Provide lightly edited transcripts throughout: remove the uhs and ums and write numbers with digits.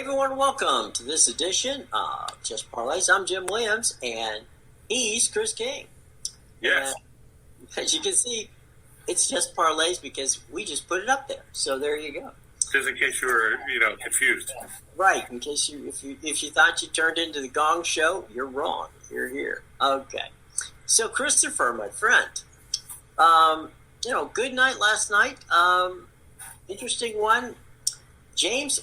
everyone, welcome to this edition of Just Parlays. I'm Jim Williams, and he's Chris King. Yes. And as you can see, it's Just Parlays because we just put it up there. So there you go. Just in case you were, confused. Right. In case if you thought you turned into the Gong Show, you're wrong. You're here. Okay. So Christopher, my friend, good night last night. Interesting one. James,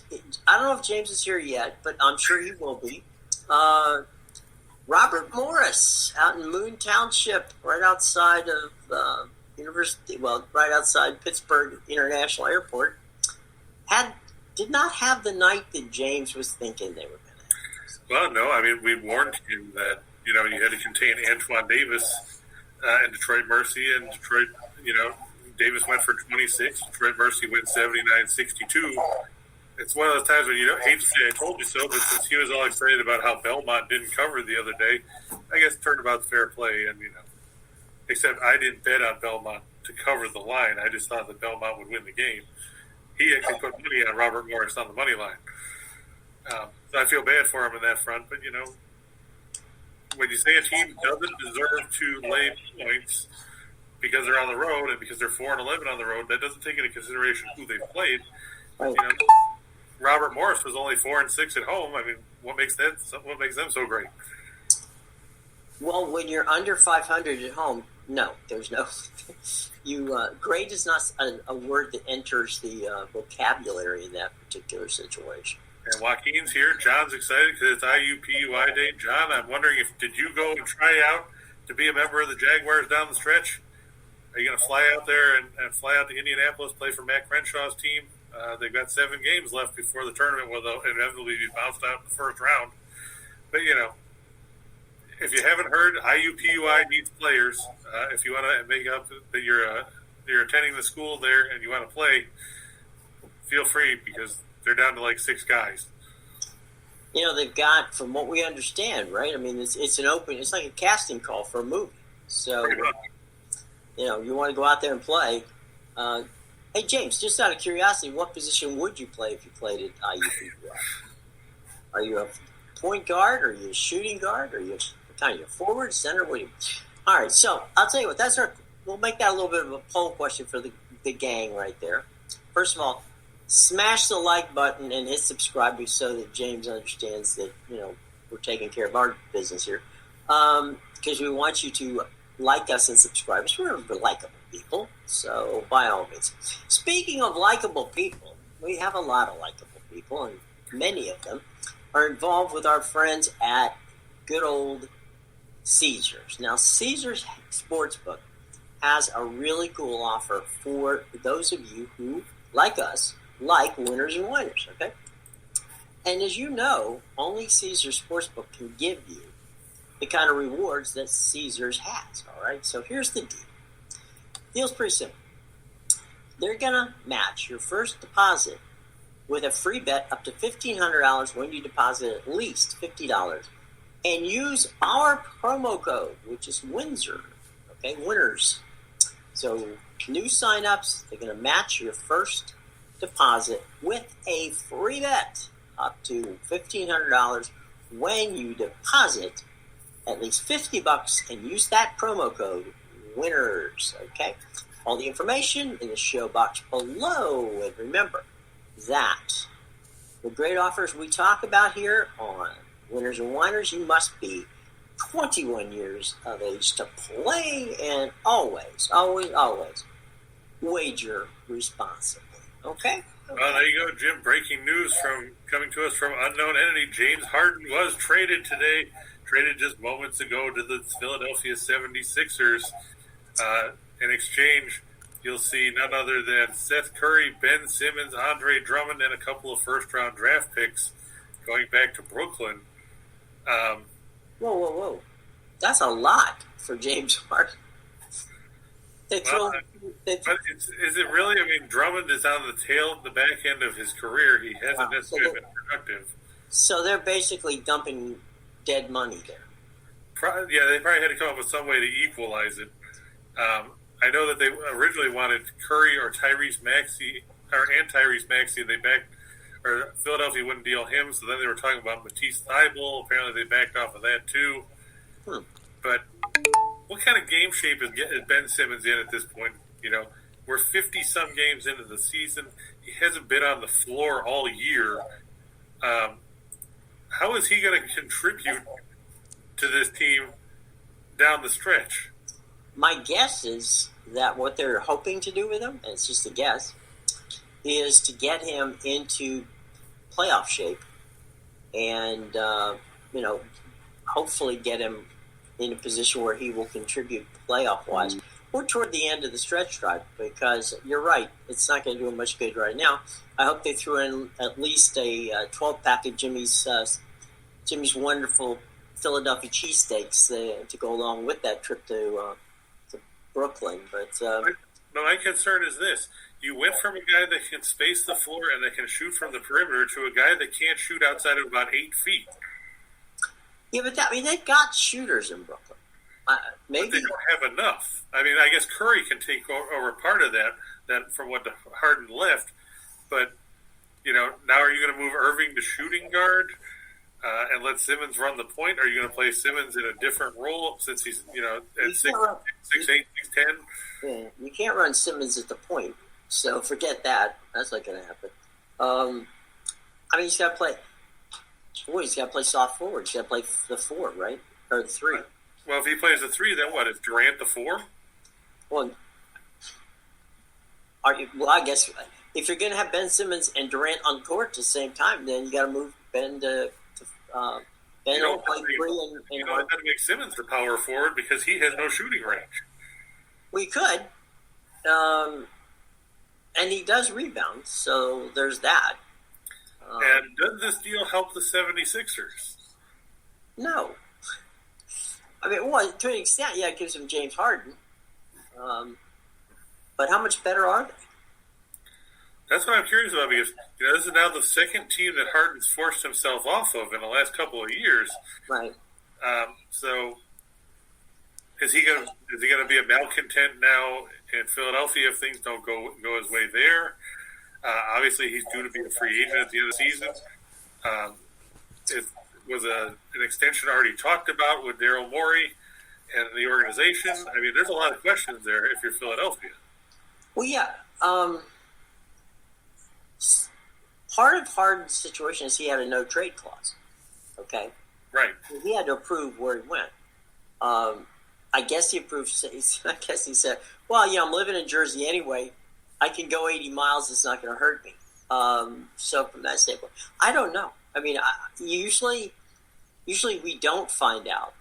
I don't know if James is here yet, but I'm sure he will be. Robert Morris out in Moon Township, right outside of right outside Pittsburgh International Airport, did not have the night that James was thinking they were going to have. Well, no, we warned him that, you had to contain Antoine Davis and Detroit Mercy, and Detroit, Davis went for 26, Detroit Mercy went 79-62. It's one of those times when you don't hate to say I told you so, but since he was all excited about how Belmont didn't cover the other day, I guess turnabout's fair play. And, except I didn't bet on Belmont to cover the line. I just thought that Belmont would win the game. He actually put money on Robert Morris on the money line. So I feel bad for him in that front. But, when you say a team doesn't deserve to lay points because they're on the road and because they're 4-11 on the road, that doesn't take into consideration who they played. Robert Morris was only 4-6 at home. What makes them so great? Well, when you're under 500 at home, no, there's no. Great is not a word that enters the vocabulary in that particular situation. And Joaquin's here. John's excited because it's IUPUI Day. John, I'm wondering did you go and try out to be a member of the Jaguars down the stretch? Are you going to fly out there and fly out to Indianapolis, play for Matt Crenshaw's team? They've got 7 games left before the tournament will inevitably be bounced out in the first round. But, if you haven't heard, IUPUI needs players. If you want to make up that you're attending the school there and you want to play, feel free because they're down to like 6 guys. They've got, from what we understand, right? It's like a casting call for a movie. So, you want to go out there and play. Hey, James, just out of curiosity, what position would you play if you played at IUPUI? Are you a point guard? Are you a shooting guard? Are you a forward, center? What are you? All right, so I'll tell you what. We'll make that a little bit of a poll question for the gang right there. First of all, smash the like button and hit subscribe so that James understands that, we're taking care of our business here. Because we want you to like us and subscribe. We're likable people, so by all means. Speaking of likable people, we have a lot of likable people, and many of them are involved with our friends at good old Caesars. Now, Caesars Sportsbook has a really cool offer for those of you who, like us, like winners and whiners, okay? And as you know, only Caesars Sportsbook can give you the kind of rewards that Caesars has, all right? So here's the deal. Deal's pretty simple. They're going to match your first deposit with a free bet up to $1,500 when you deposit at least $50 and use our promo code, which is Windsor, okay, winners. So new signups, they're going to match your first deposit with a free bet up to $1,500 when you deposit at least $50 and use that promo code winners, okay? All the information in the show box below. And remember that the great offers we talk about here on Winners and Whiners, you must be 21 years of age to play, and always, always, always wager responsibly, okay? Well, there you go, Jim. Breaking news coming to us from unknown entity. James Harden was traded today. Traded just moments ago to the Philadelphia 76ers. In exchange, you'll see none other than Seth Curry, Ben Simmons, Andre Drummond, and a couple of first-round draft picks going back to Brooklyn. Whoa. That's a lot for James Harden. Is it really? Drummond is on the back end of his career. He hasn't necessarily been productive. So they're basically dumping dead money there. They probably had to come up with some way to equalize it. I know that they originally wanted Curry or Tyrese Maxey, and they backed or Philadelphia wouldn't deal him. So then they were talking about Matisse Thybulle. Apparently, they backed off of that too. But what kind of game shape is Ben Simmons in at this point? We're 50-some games into the season. He hasn't been on the floor all year. How is he going to contribute to this team down the stretch? My guess is that what they're hoping to do with him, and it's just a guess, is to get him into playoff shape and, hopefully get him in a position where he will contribute playoff-wise or toward the end of the stretch drive, because you're right, it's not going to do him much good right now. I hope they threw in at least a 12-pack of Jimmy's wonderful Philadelphia cheesesteaks to go along with that trip to Brooklyn. But my concern is this. You went from a guy that can space the floor and that can shoot from the perimeter to a guy that can't shoot outside of about 8 feet. Yeah, but they've got shooters in Brooklyn. Maybe but they don't have enough. I mean, I guess Curry can take over part of that from what Harden left. But, now are you going to move Irving to shooting guard and let Simmons run the point? Are you going to play Simmons in a different role since he's, at 6'8", 6'10"? Yeah, you can't run Simmons at the point. So forget that. That's not going to happen. He's got to play. Boy, he's got to play soft forward. He's got to play the 4, right? Or the 3. Well, if he plays the 3, then what? Is Durant the 4? Well, I guess if you're going to have Ben Simmons and Durant on court at the same time, then you got to move Ben to Ben will play 3 and got to make Simmons the power forward because he has no shooting range. We could, and he does rebound, so there's that. And does this deal help the 76ers? No. To an extent, yeah, it gives him James Harden. But how much better are they? That's what I'm curious about, because this is now the second team that Harden's forced himself off of in the last couple of years. Right. So is he going to be a malcontent now in Philadelphia if things don't go his way there? Obviously, he's due to be a free agent at the end of the season. It was an extension already talked about with Daryl Morey and the organization. I mean, there's a lot of questions there if you're Philadelphia. Well, yeah. Part of Harden's situation is he had a no-trade clause. Okay? Right. He had to approve where he went. I guess he approved. I guess he said, well, I'm living in Jersey anyway. I can go 80 miles. It's not going to hurt me. So from that standpoint, I don't know. I mean, usually we don't find out.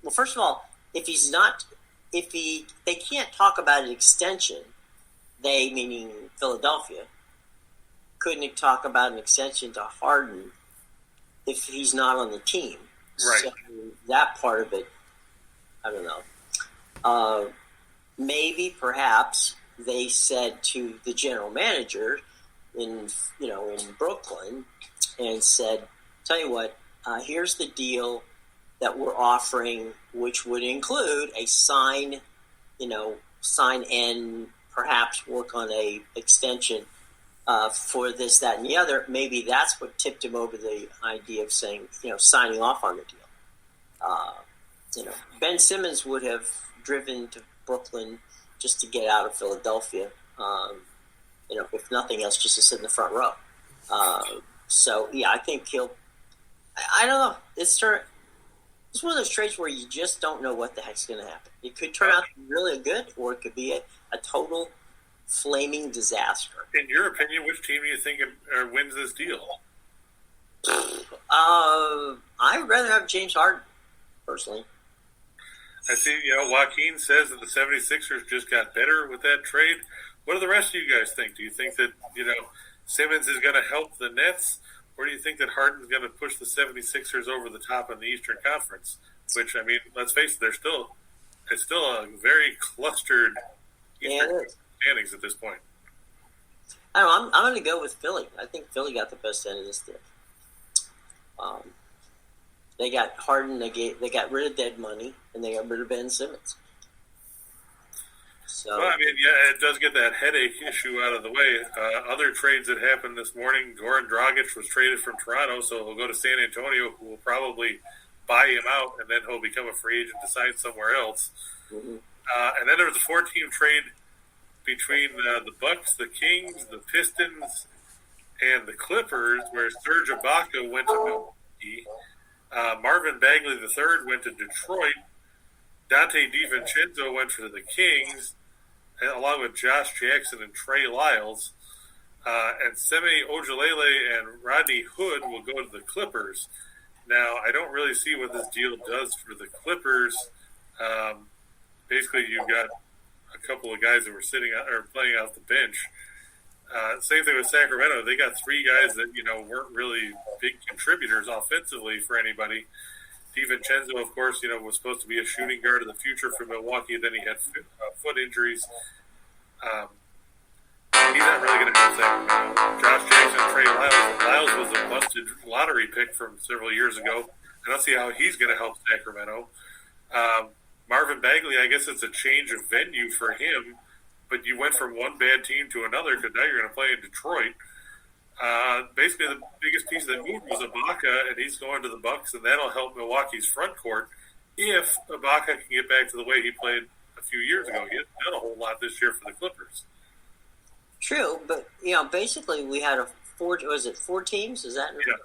Well, first of all, they can't talk about an extension. They, meaning Philadelphia, couldn't talk about an extension to Harden if he's not on the team. Right. So that part of it, I don't know. Maybe, perhaps, they said to the general manager in Brooklyn and said, tell you what, here's the deal that we're offering, which would include a sign and perhaps work on a extension for this, that, and the other. Maybe that's what tipped him over the idea of saying, signing off on the deal. Ben Simmons would have driven to Brooklyn just to get out of Philadelphia, if nothing else, just to sit in the front row. So, yeah, I think I don't know. It's one of those trades where you just don't know what the heck's going to happen. It could turn out to be really good, or it could be a total flaming disaster. In your opinion, which team do you think wins this deal? I'd rather have James Harden, personally. I see, Joaquin says that the 76ers just got better with that trade. What do the rest of you guys think? Do you think that, Simmons is going to help the Nets, or do you think that Harden's going to push the 76ers over the top in the Eastern Conference? Which, I mean, let's face it, it's still a very clustered Eastern standings at this point. I don't know, I'm going to go with Philly. I think Philly got the best end of this deal. They got Harden, they got rid of dead money, and they got rid of Ben Simmons. So, well, I mean, yeah, it does get that headache issue out of the way. Other trades that happened this morning, Goran Dragic was traded from Toronto, so he'll go to San Antonio, who will probably buy him out, and then he'll become a free agent to sign somewhere else. mm-hmm. And then there was a 4-team trade between the Bucks, the Kings, the Pistons, and the Clippers, where Serge Ibaka went to Milwaukee. Marvin Bagley III went to Detroit. Dante DiVincenzo went for the Kings, along with Josh Jackson and Trey Lyles. And Semi Ojeleye and Rodney Hood will go to the Clippers. Now, I don't really see what this deal does for the Clippers. Basically, you've got a couple of guys that were sitting out or playing out the bench. Same thing with Sacramento. They got 3 guys that, weren't really big contributors offensively for anybody. DiVincenzo, of course, was supposed to be a shooting guard of the future for Milwaukee. Then he had foot injuries. He's not really going to help Sacramento. Josh Jackson, Trey Lyles. Lyles was a busted lottery pick from several years ago. I don't see how he's going to help Sacramento. Marvin Bagley, I guess it's a change of venue for him, but you went from one bad team to another because now you're going to play in Detroit. Basically, the biggest piece that moved was Ibaka, and he's going to the Bucks, and that'll help Milwaukee's front court if Ibaka can get back to the way he played a few years ago. He hasn't done a whole lot this year for the Clippers. True, but basically we had 4 teams? Is that? Yeah.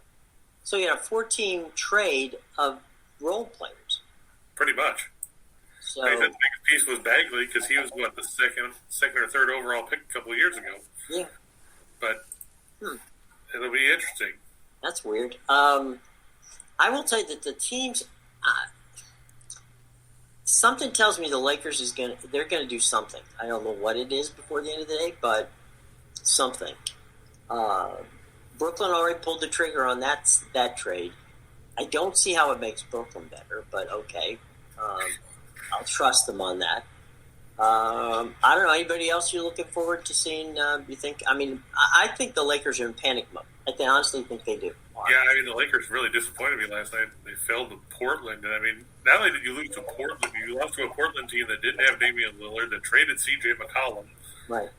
So you had a 4-team trade of role players. Pretty much. So the biggest piece was Bagley because he was the second or third overall pick a couple of years ago. Yeah. But it'll be interesting. That's weird. I will tell you that the teams. Something tells me the Lakers they're gonna do something. I don't know what it is before the end of the day, but something. Brooklyn already pulled the trigger on that trade. I don't see how it makes Brooklyn better, but okay. I'll trust them on that. I don't know. Anybody else you're looking forward to seeing? You think? I mean, I think the Lakers are in panic mode. I honestly think they do. Yeah, I mean, the Lakers really disappointed me last night. They fell to Portland, and I mean, not only did you lose to Portland, you lost to a Portland team that didn't have Damian Lillard, that traded C.J. McCollum, right?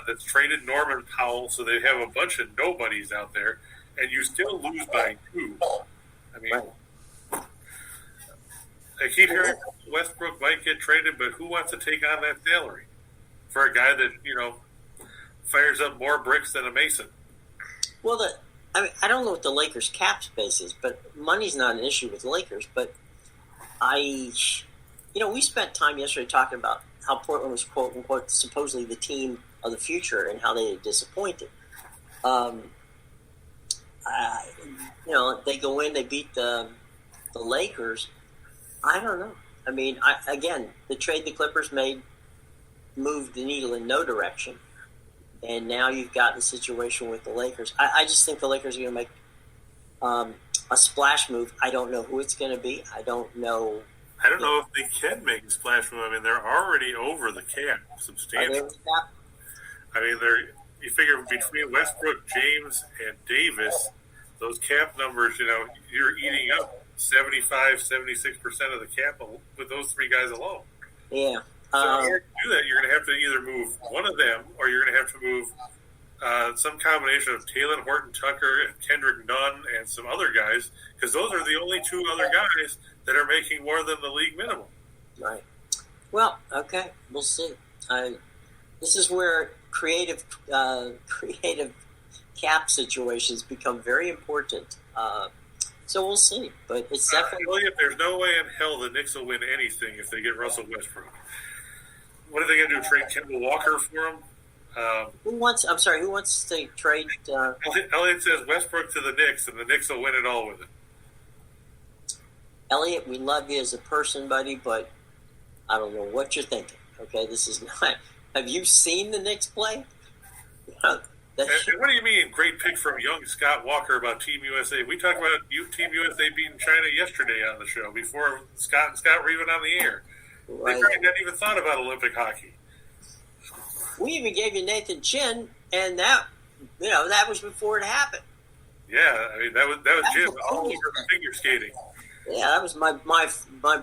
That's traded Norman Powell, so they have a bunch of nobodies out there, and you still lose by 2. I mean. Right. I keep hearing Westbrook might get traded, but who wants to take on that salary for a guy that fires up more bricks than a mason? Well, I don't know what the Lakers' cap space is, but money's not an issue with the Lakers. But we spent time yesterday talking about how Portland was quote unquote supposedly the team of the future and how they disappointed. They go in, they beat the Lakers. I don't know. I mean, the trade the Clippers made moved the needle in no direction. And now you've got the situation with the Lakers. I just think the Lakers are going to make a splash move. I don't know who it's going to be. I don't know. I don't know if they can make a splash move. I mean, they're already over the cap substantially. I mean, you figure between Westbrook, James, and Davis, those cap numbers, you're eating up 75-76% of the cap with those 3 guys alone. Yeah. So in order to do that, you're going to have to either move one of them, or you're going to have to move some combination of Talen Horton-Tucker and Kendrick Nunn and some other guys, because those are the only 2 other guys that are making more than the league minimum. Right. Well, okay, we'll see. This is where creative cap situations become very important. So we'll see, but it's definitely. There's no way in hell the Knicks will win anything if they get Russell Westbrook. What are they going to do? Trade Kemba Walker for him? Who wants to trade? Elliot says Westbrook to the Knicks, and the Knicks will win it all with it. Elliot, we love you as a person, buddy, but I don't know what you're thinking. Okay, this is not. Have you seen the Knicks play? And what do you mean, great pick from young Scott Walker about Team USA? We talked about Team USA beating China yesterday on the show before Scott and Scott were even on the air. Right. They hadn't even thought about Olympic hockey. We even gave you Nathan Chin, and that was before it happened. Yeah, I mean that was Jim all over figure skating. Yeah, that was my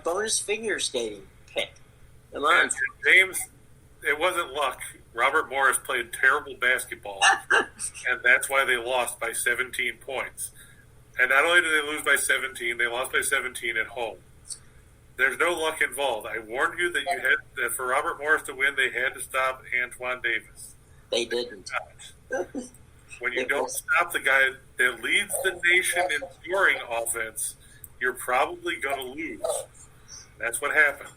bonus figure skating pick. Come on, James. it wasn't luck. Robert Morris played terrible basketball, and that's why they lost by 17 points. And not only did they lose by 17, they lost by 17 at home. There's no luck involved. I warned you that for Robert Morris to win, they had to stop Antoine Davis. They didn't. When you don't stop the guy that leads the nation in scoring offense, you're probably going to lose. That's what happened.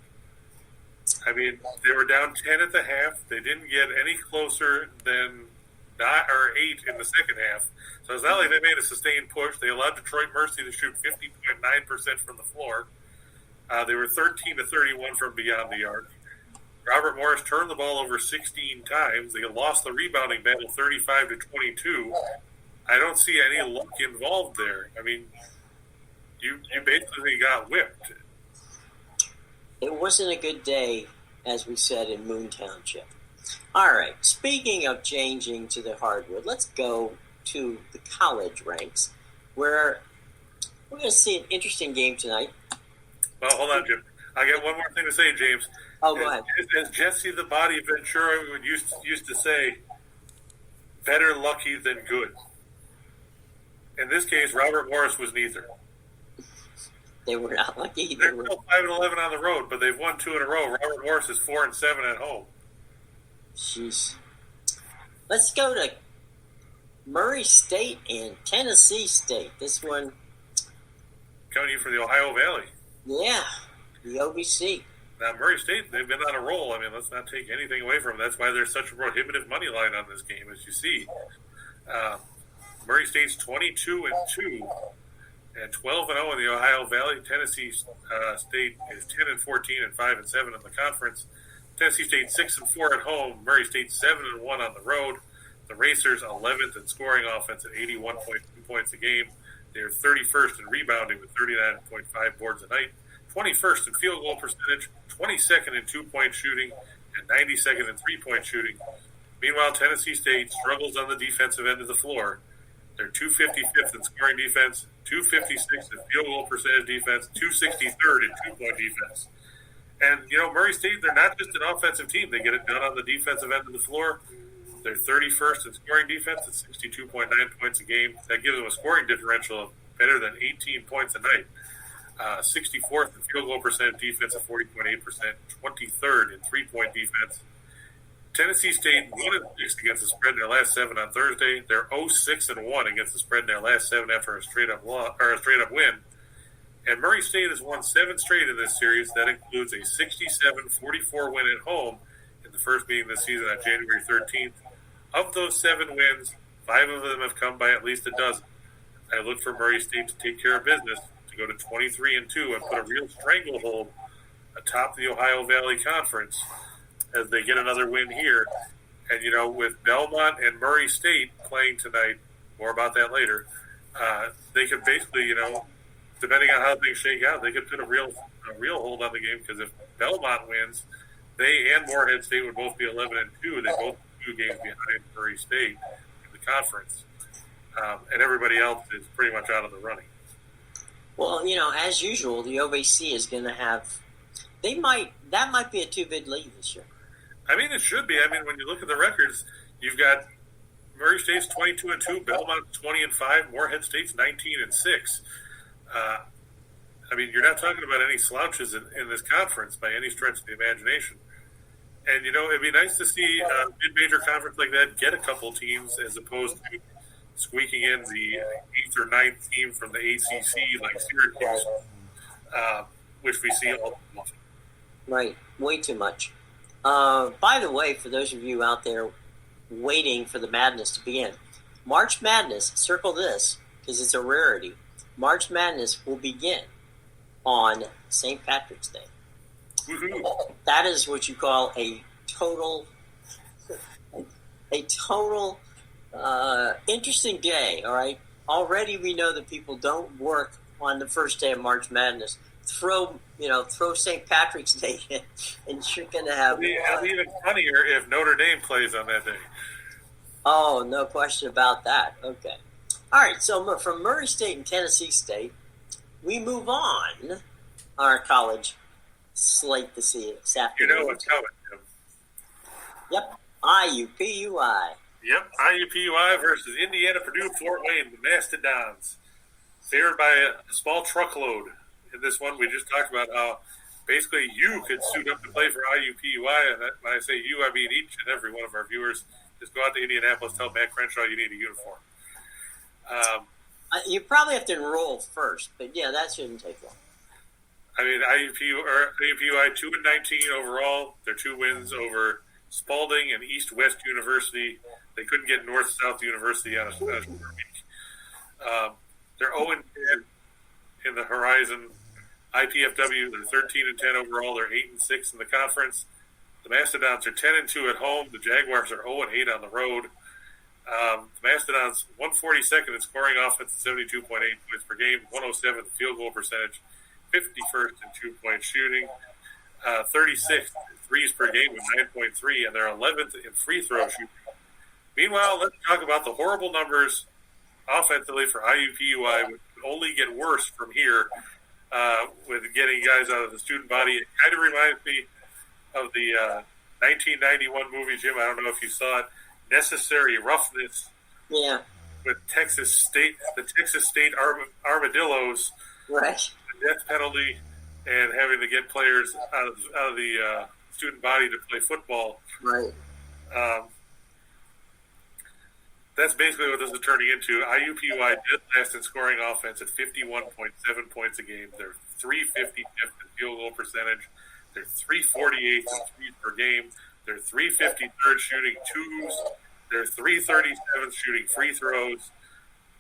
I mean, they were down 10 at the half. They didn't get any closer than 8 in the second half. So it's not like they made a sustained push. They allowed Detroit Mercy to shoot 50.9% from the floor. They were 13 to 31 from beyond the arc. Robert Morris turned the ball over 16 times. They lost the rebounding battle 35 to 22. I don't see any luck involved there. I mean, you basically got whipped. It wasn't a good day, as we said, in Moon Township. All right, speaking of changing to the hardwood, let's go to the college ranks, where we're going to see an interesting game tonight. Well, hold on, Jim. I got one more thing to say, James. Oh, go ahead. As Jesse the Body Ventura used to say, better lucky than good. In this case, Robert Morris was neither. They were not lucky. They're still 5-11 on the road, but they've won 2 in a row. Robert Morris is 4-7 at home. Jeez. Let's go to Murray State and Tennessee State. This one. Coming to you from the Ohio Valley. Yeah, the OVC. Now, Murray State, they've been on a roll. I mean, let's not take anything away from them. That's why there's such a prohibitive money line on this game, as you see. Murray State's 22-2 and 12-0 in the Ohio Valley. Tennessee State is 10-14 and 5-7 in the conference. Tennessee State 6-4 at home. Murray State 7-1 on the road. The Racers 11th in scoring offense at 81.2 points a game. They're 31st in rebounding with 39.5 boards a night. 21st in field goal percentage, 22nd in two-point shooting, and 92nd in three-point shooting. Meanwhile, Tennessee State struggles on the defensive end of the floor. They're 255th in scoring defense, 256th in field goal percentage defense, 263rd in two-point defense. And, Murray State, they're not just an offensive team. They get it done on the defensive end of the floor. They're 31st in scoring defense at 62.9 points a game. That gives them a scoring differential of better than 18 points a night. 64th in field goal percentage defense at 40.8%, 23rd in three-point defense. Tennessee State 1-6 against the spread in their last 7 on Thursday. They're 0-6-1 against the spread in their last 7 after a straight-up win. And Murray State has won 7 straight in this series. That includes a 67-44 win at home in the first meeting this season on January 13th. Of those 7 wins, 5 of them have come by at least a dozen. I look for Murray State to take care of business, to go to 23-2 and put a real stranglehold atop the Ohio Valley Conference as they get another win here. And, with Belmont and Murray State playing tonight, more about that later, they could basically, depending on how things shake out, they could put a real hold on the game, because if Belmont wins, they and Morehead State would both be 11-2. They both 2 games behind Murray State in the conference. And everybody else is pretty much out of the running. Well, as usual, the OVC is going to have. That might be a 2-bid lead this year. I mean, it should be. I mean, when you look at the records, you've got Murray State's 22-2, Belmont's 20-5, Morehead State's 19-6. I mean, you're not talking about any slouches in this conference by any stretch of the imagination. And, it'd be nice to see a mid-major conference like that get a couple teams as opposed to squeaking in the 8th or 9th team from the ACC like Syracuse, which we see all too often. Right. Way too much. By the way, for those of you out there waiting for the madness to begin, March Madness, circle this because it's a rarity. March Madness will begin on St. Patrick's Day. Woohoo. That is what you call a total interesting day, all right? Already we know that people don't work on the first day of March Madness. Throw St. Patrick's Day in, and you're going to have... It'll be even funnier if Notre Dame plays on that day. Oh, no question about that. Okay. All right, so from Murray State and Tennessee State, we move on our college slate this afternoon. You know what's coming, Jim. IUPUI. Yep, IUPUI versus Indiana, Purdue, Fort Wayne, the Mastodons. Favored by a small truckload. In this one, we just talked about how basically you could suit up to play for IUPUI. And when I say you, I mean each and every one of our viewers. Just go out to Indianapolis, tell Matt Crenshaw you need a uniform. You probably have to enroll first, but yeah, that shouldn't take long. I mean, IUPUI 2-19 overall. Their 2 wins over Spalding and East-West University. They couldn't get North-South University on a short week. They're 0-10 in the Horizon. IPFW, they're 13-10 overall. They're 8-6 in the conference. The Mastodons are 10-2 at home. The Jaguars are 0-8 on the road. The Mastodons 142nd in scoring offense, 72.8 points per game, 107th field goal percentage, 51st in 2-point shooting, 36th threes per game with 9.3, and they're 11th in free throw shooting. Meanwhile, let's talk about the horrible numbers offensively for IUPUI, which would only get worse from here with getting guys out of the student body. It kind of reminds me of the 1991 movie, Jim. I don't know if you saw it. Necessary Roughness. Yeah. With the Texas State Armadillos. Right. The death penalty and having to get players out of the student body to play football. Right. That's basically what this is turning into. IUPUI dead last in scoring offense at 51.7 points a game. They're 355th in field goal percentage. They're 348th in threes per game. They're 353rd shooting twos. They're 337th shooting free throws.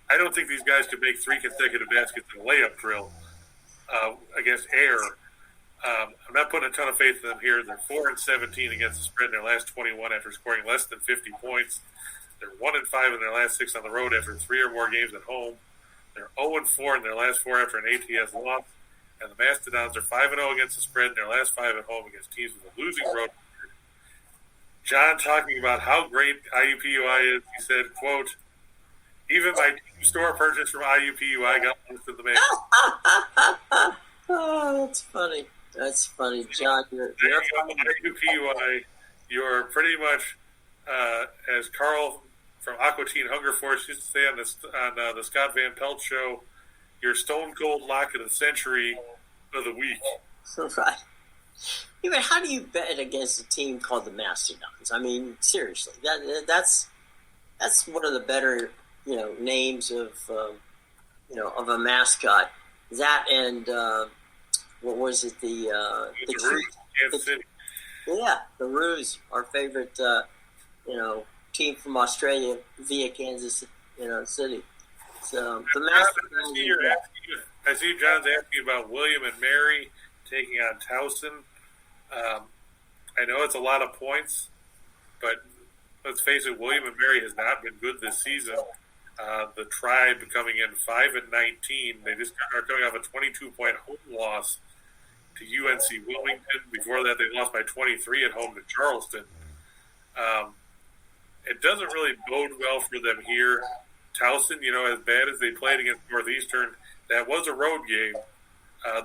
I don't think these guys could make 3 consecutive baskets in a layup drill against air. I'm not putting a ton of faith in them here. They're 4-17 against the spread in their last 21 after scoring less than 50 points. They're 1-5 in their last 6 on the road after 3 or more games at home. They're 0-4 in their last 4 after an ATS loss. And the Mastodons are 5-0 against the spread in their last 5 at home against teams with a losing road. John talking about how great IUPUI is, he said, quote, even my store purchase from IUPUI got most of the man. Oh, that's funny. That's funny, John. IUPUI, you're pretty much, as Carl from Aqua Teen Hunger Force used to say on the Scott Van Pelt show, your stone cold lock of the century of the week. Right. Yeah, but how do you bet against a team called the Mastodons? I mean, seriously, that's one of the better, names of of a mascot. That and what was it? The Kansas City. Yeah, the Roos, our favorite, team from Australia via Kansas, City. So the Mastodons. I see John's asking about William and Mary taking on Towson. I know it's a lot of points, but let's face it, William and Mary has not been good this season. The Tribe coming in 5-19. They just are coming off a 22-point home loss to UNC Wilmington. Before that, they lost by 23 at home to Charleston. It doesn't really bode well for them here. Towson, as bad as they played against Northeastern, that was a road game.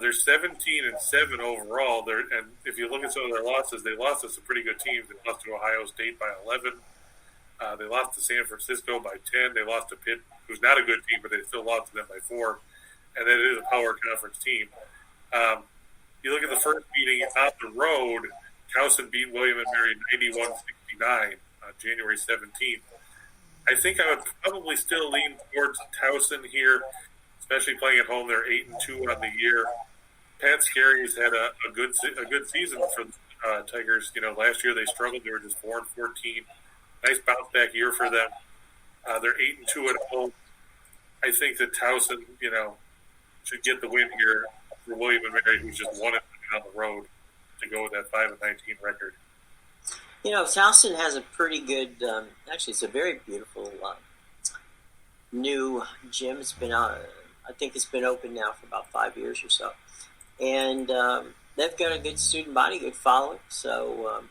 They're 17-7 overall. And if you look at some of their losses, they lost to some pretty good teams. They lost to Ohio State by 11. They lost to San Francisco by 10. They lost to Pitt, who's not a good team, but they still lost to them by 4. And that is a power conference team. You look at the first meeting on the road, Towson beat William and Mary 91-69 on January 17th. I think I would probably still lean towards Towson here, especially playing at home. They're 8-2 on the year. Pat Scary's had a good season for the Tigers. Last year they struggled. They were just 4-14. Nice bounce back year for them. They're 8-2 at home. I think that Towson, should get the win here for William and Mary, who's just 1-2 on the road to go with that 5-19 record. Towson has a pretty good. Actually, it's a very beautiful new gym. It's been I think it's been open now for about 5 years or so, and they've got a good student body, good following. So.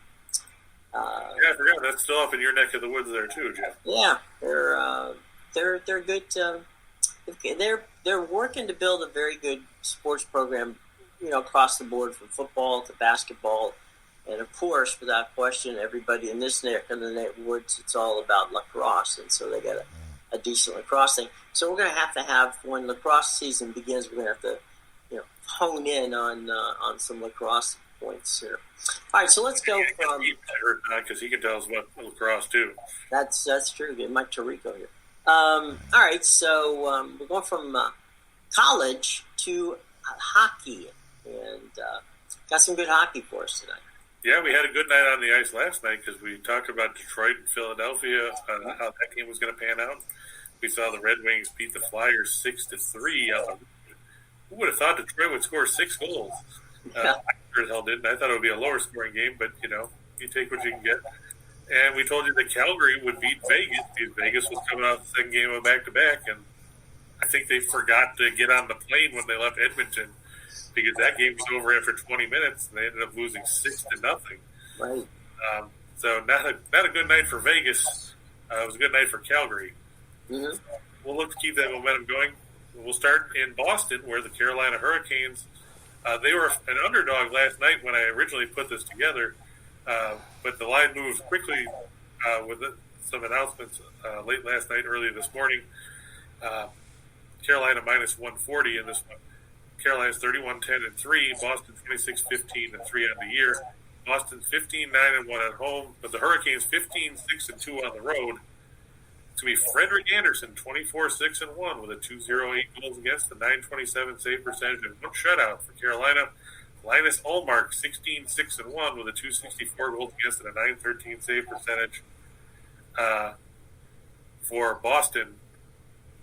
I forgot that's still up in your neck of the woods there too, Jim. Yeah, they're good. They're working to build a very good sports program, across the board from football to basketball, And of course, without question, everybody in this neck of the woods, it's all about lacrosse, and so they got a decent lacrosse thing. So we're going to have when lacrosse season begins, we're going to have to, hone in on some lacrosse points here. All right, so let's go from because he can tell us about lacrosse too. That's true. Get Mike Tirico here. All right, so we're going from college to hockey, and got some good hockey for us tonight. Yeah, we had a good night on the ice last night because we talked about Detroit and Philadelphia, how that game was going to pan out. We saw the Red Wings beat the Flyers 6-3. Who would have thought Detroit would score 6 goals? Yeah. I sure as hell didn't. I thought it would be a lower scoring game, but, you take what you can get. And we told you that Calgary would beat Vegas because Vegas was coming off the second game of back-to-back, and I think they forgot to get on the plane when they left Edmonton because that game was over after 20 minutes, and they ended up losing 6-0. Right. So not a good night for Vegas. It was a good night for Calgary. Mm-hmm. We'll look to keep that momentum going. We'll start in Boston, where the Carolina Hurricanes, they were an underdog last night when I originally put this together, but the line moved quickly with some announcements late last night, early this morning. Carolina minus 140 in this one. Carolina's 31-10-3, Boston 26-15-3 on the year. Boston 15-9-1 at home, but the Hurricanes 15-6-2 on the road. It's going to be Frederick Anderson 24-6-1 with a 2.08 goals against, a 9.27 save percentage, and 1 shutout for Carolina. Linus Ullmark 16-6-1 with a 2.64 goals against and a 9.13 save percentage. For Boston,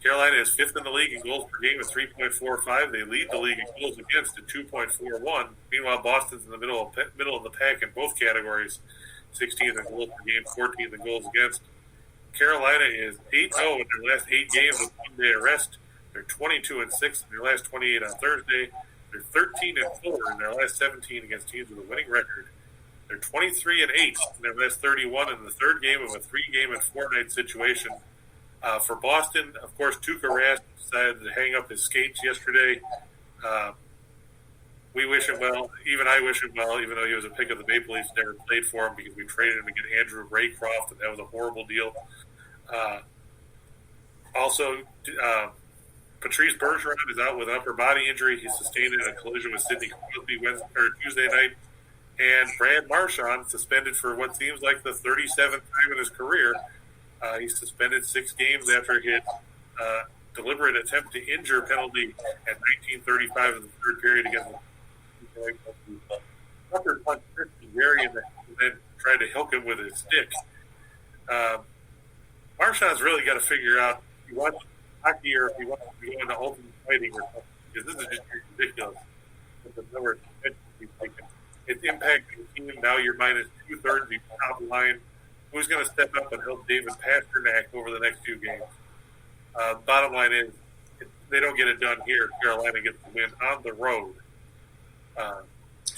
Carolina is 5th in the league in goals per game at 3.45. They lead the league in goals against at 2.41. Meanwhile, Boston's in the middle of the pack in both categories, 16th in goals per game, 14th in goals against. Carolina is 8-0 in their last 8 games with 1 day of rest. They're 22-6 in their last 28 on Thursday. They're 13-4 in their last 17 against teams with a winning record. They're 23-8 in their last 31 in the third game of a 3-game and 4-night situation. For Boston, of course, Tuukka Rask decided to hang up his skates yesterday. We wish him well. Even I wish him well, even though he was a pick of the Maple Leafs, never played for him because we traded him to get Andrew Raycroft, and that was a horrible deal. Also, Patrice Bergeron is out with an upper body injury. He sustained in a collision with Sidney Crosby Tuesday night. And Brad Marchand suspended for what seems like the 37th time in his career. He's suspended 6 games after he had deliberate attempt to injure penalty at 19:35 in the third period against the sucker punch Christian Gary and then tried to hook him with his stick. Marchand's really got to figure out if he wants hockey or if he wants to go into ultimate fighting or something, because this is just ridiculous. With the number of suspensions he's taken. It's impacting the team. Now you're minus 2/3 of the top line. Who's going to step up and help David Pasternak over the next 2 games? Bottom line is, if they don't get it done here, Carolina gets the win on the road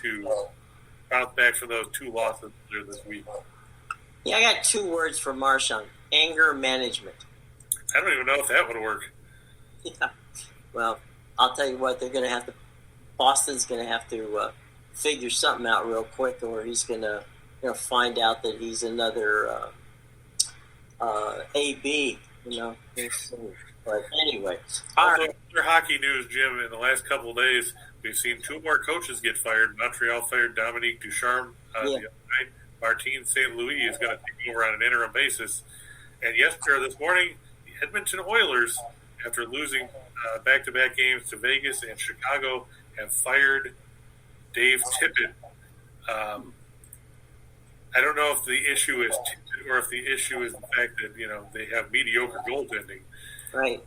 to bounce back from those 2 losses there this week. Yeah, I got 2 words for Marchand: anger management. I don't even know if that would work. Yeah. Well, I'll tell you what, Boston's going to have to figure something out real quick, or he's going to find out that he's another AB, But anyway. Also, other hockey news, Jim, in the last couple of days, we've seen 2 more coaches get fired. Montreal fired Dominique Ducharme the other night. Martin St. Louis is going to take over on an interim basis. And this morning, the Edmonton Oilers, after losing back-to-back games to Vegas and Chicago, have fired Dave Tippett. I don't know if the issue is Tippett or if the issue is the fact that, they have mediocre goaltending. Right.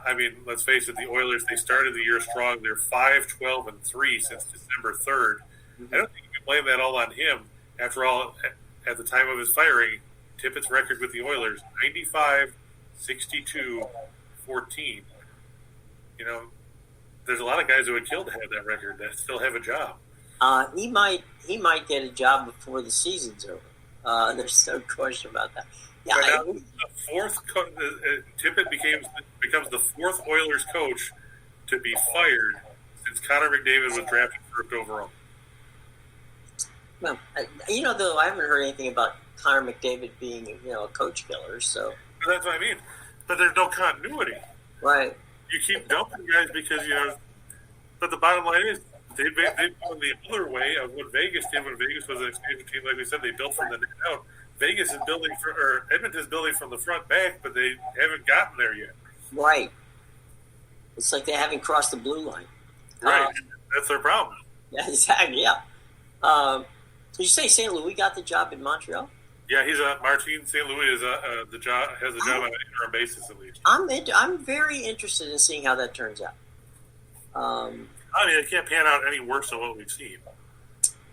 I mean, let's face it, the Oilers, they started the year strong. They're 5-12-3 since December 3rd. Mm-hmm. I don't think you can blame that all on him. After all, at the time of his firing, Tippett's record with the Oilers, 95-62-14. There's a lot of guys who would kill to have that record that still have a job. He might get a job before the season's over. There's no question about that. Yeah, the fourth Tippett becomes the 4th Oilers coach to be fired since Connor McDavid was drafted 1st overall. Well, though I haven't heard anything about Connor McDavid being, a coach killer. So that's what I mean. But there's no continuity. Right. You keep dumping guys because But the bottom line is they've gone the other way of what Vegas did when Vegas was an expansion team. Like we said, they built from the net out. Vegas is building Edmonton's building from the front back, but they haven't gotten there yet. Right. It's like they haven't crossed the blue line. Right. That's their problem. Yeah, exactly. Yeah. Did you say St. Louis got the job in Montreal? Yeah, Martin St. Louis has the job on an interim basis at least. I'm very interested in seeing how that turns out. It can't pan out any worse than what we've seen.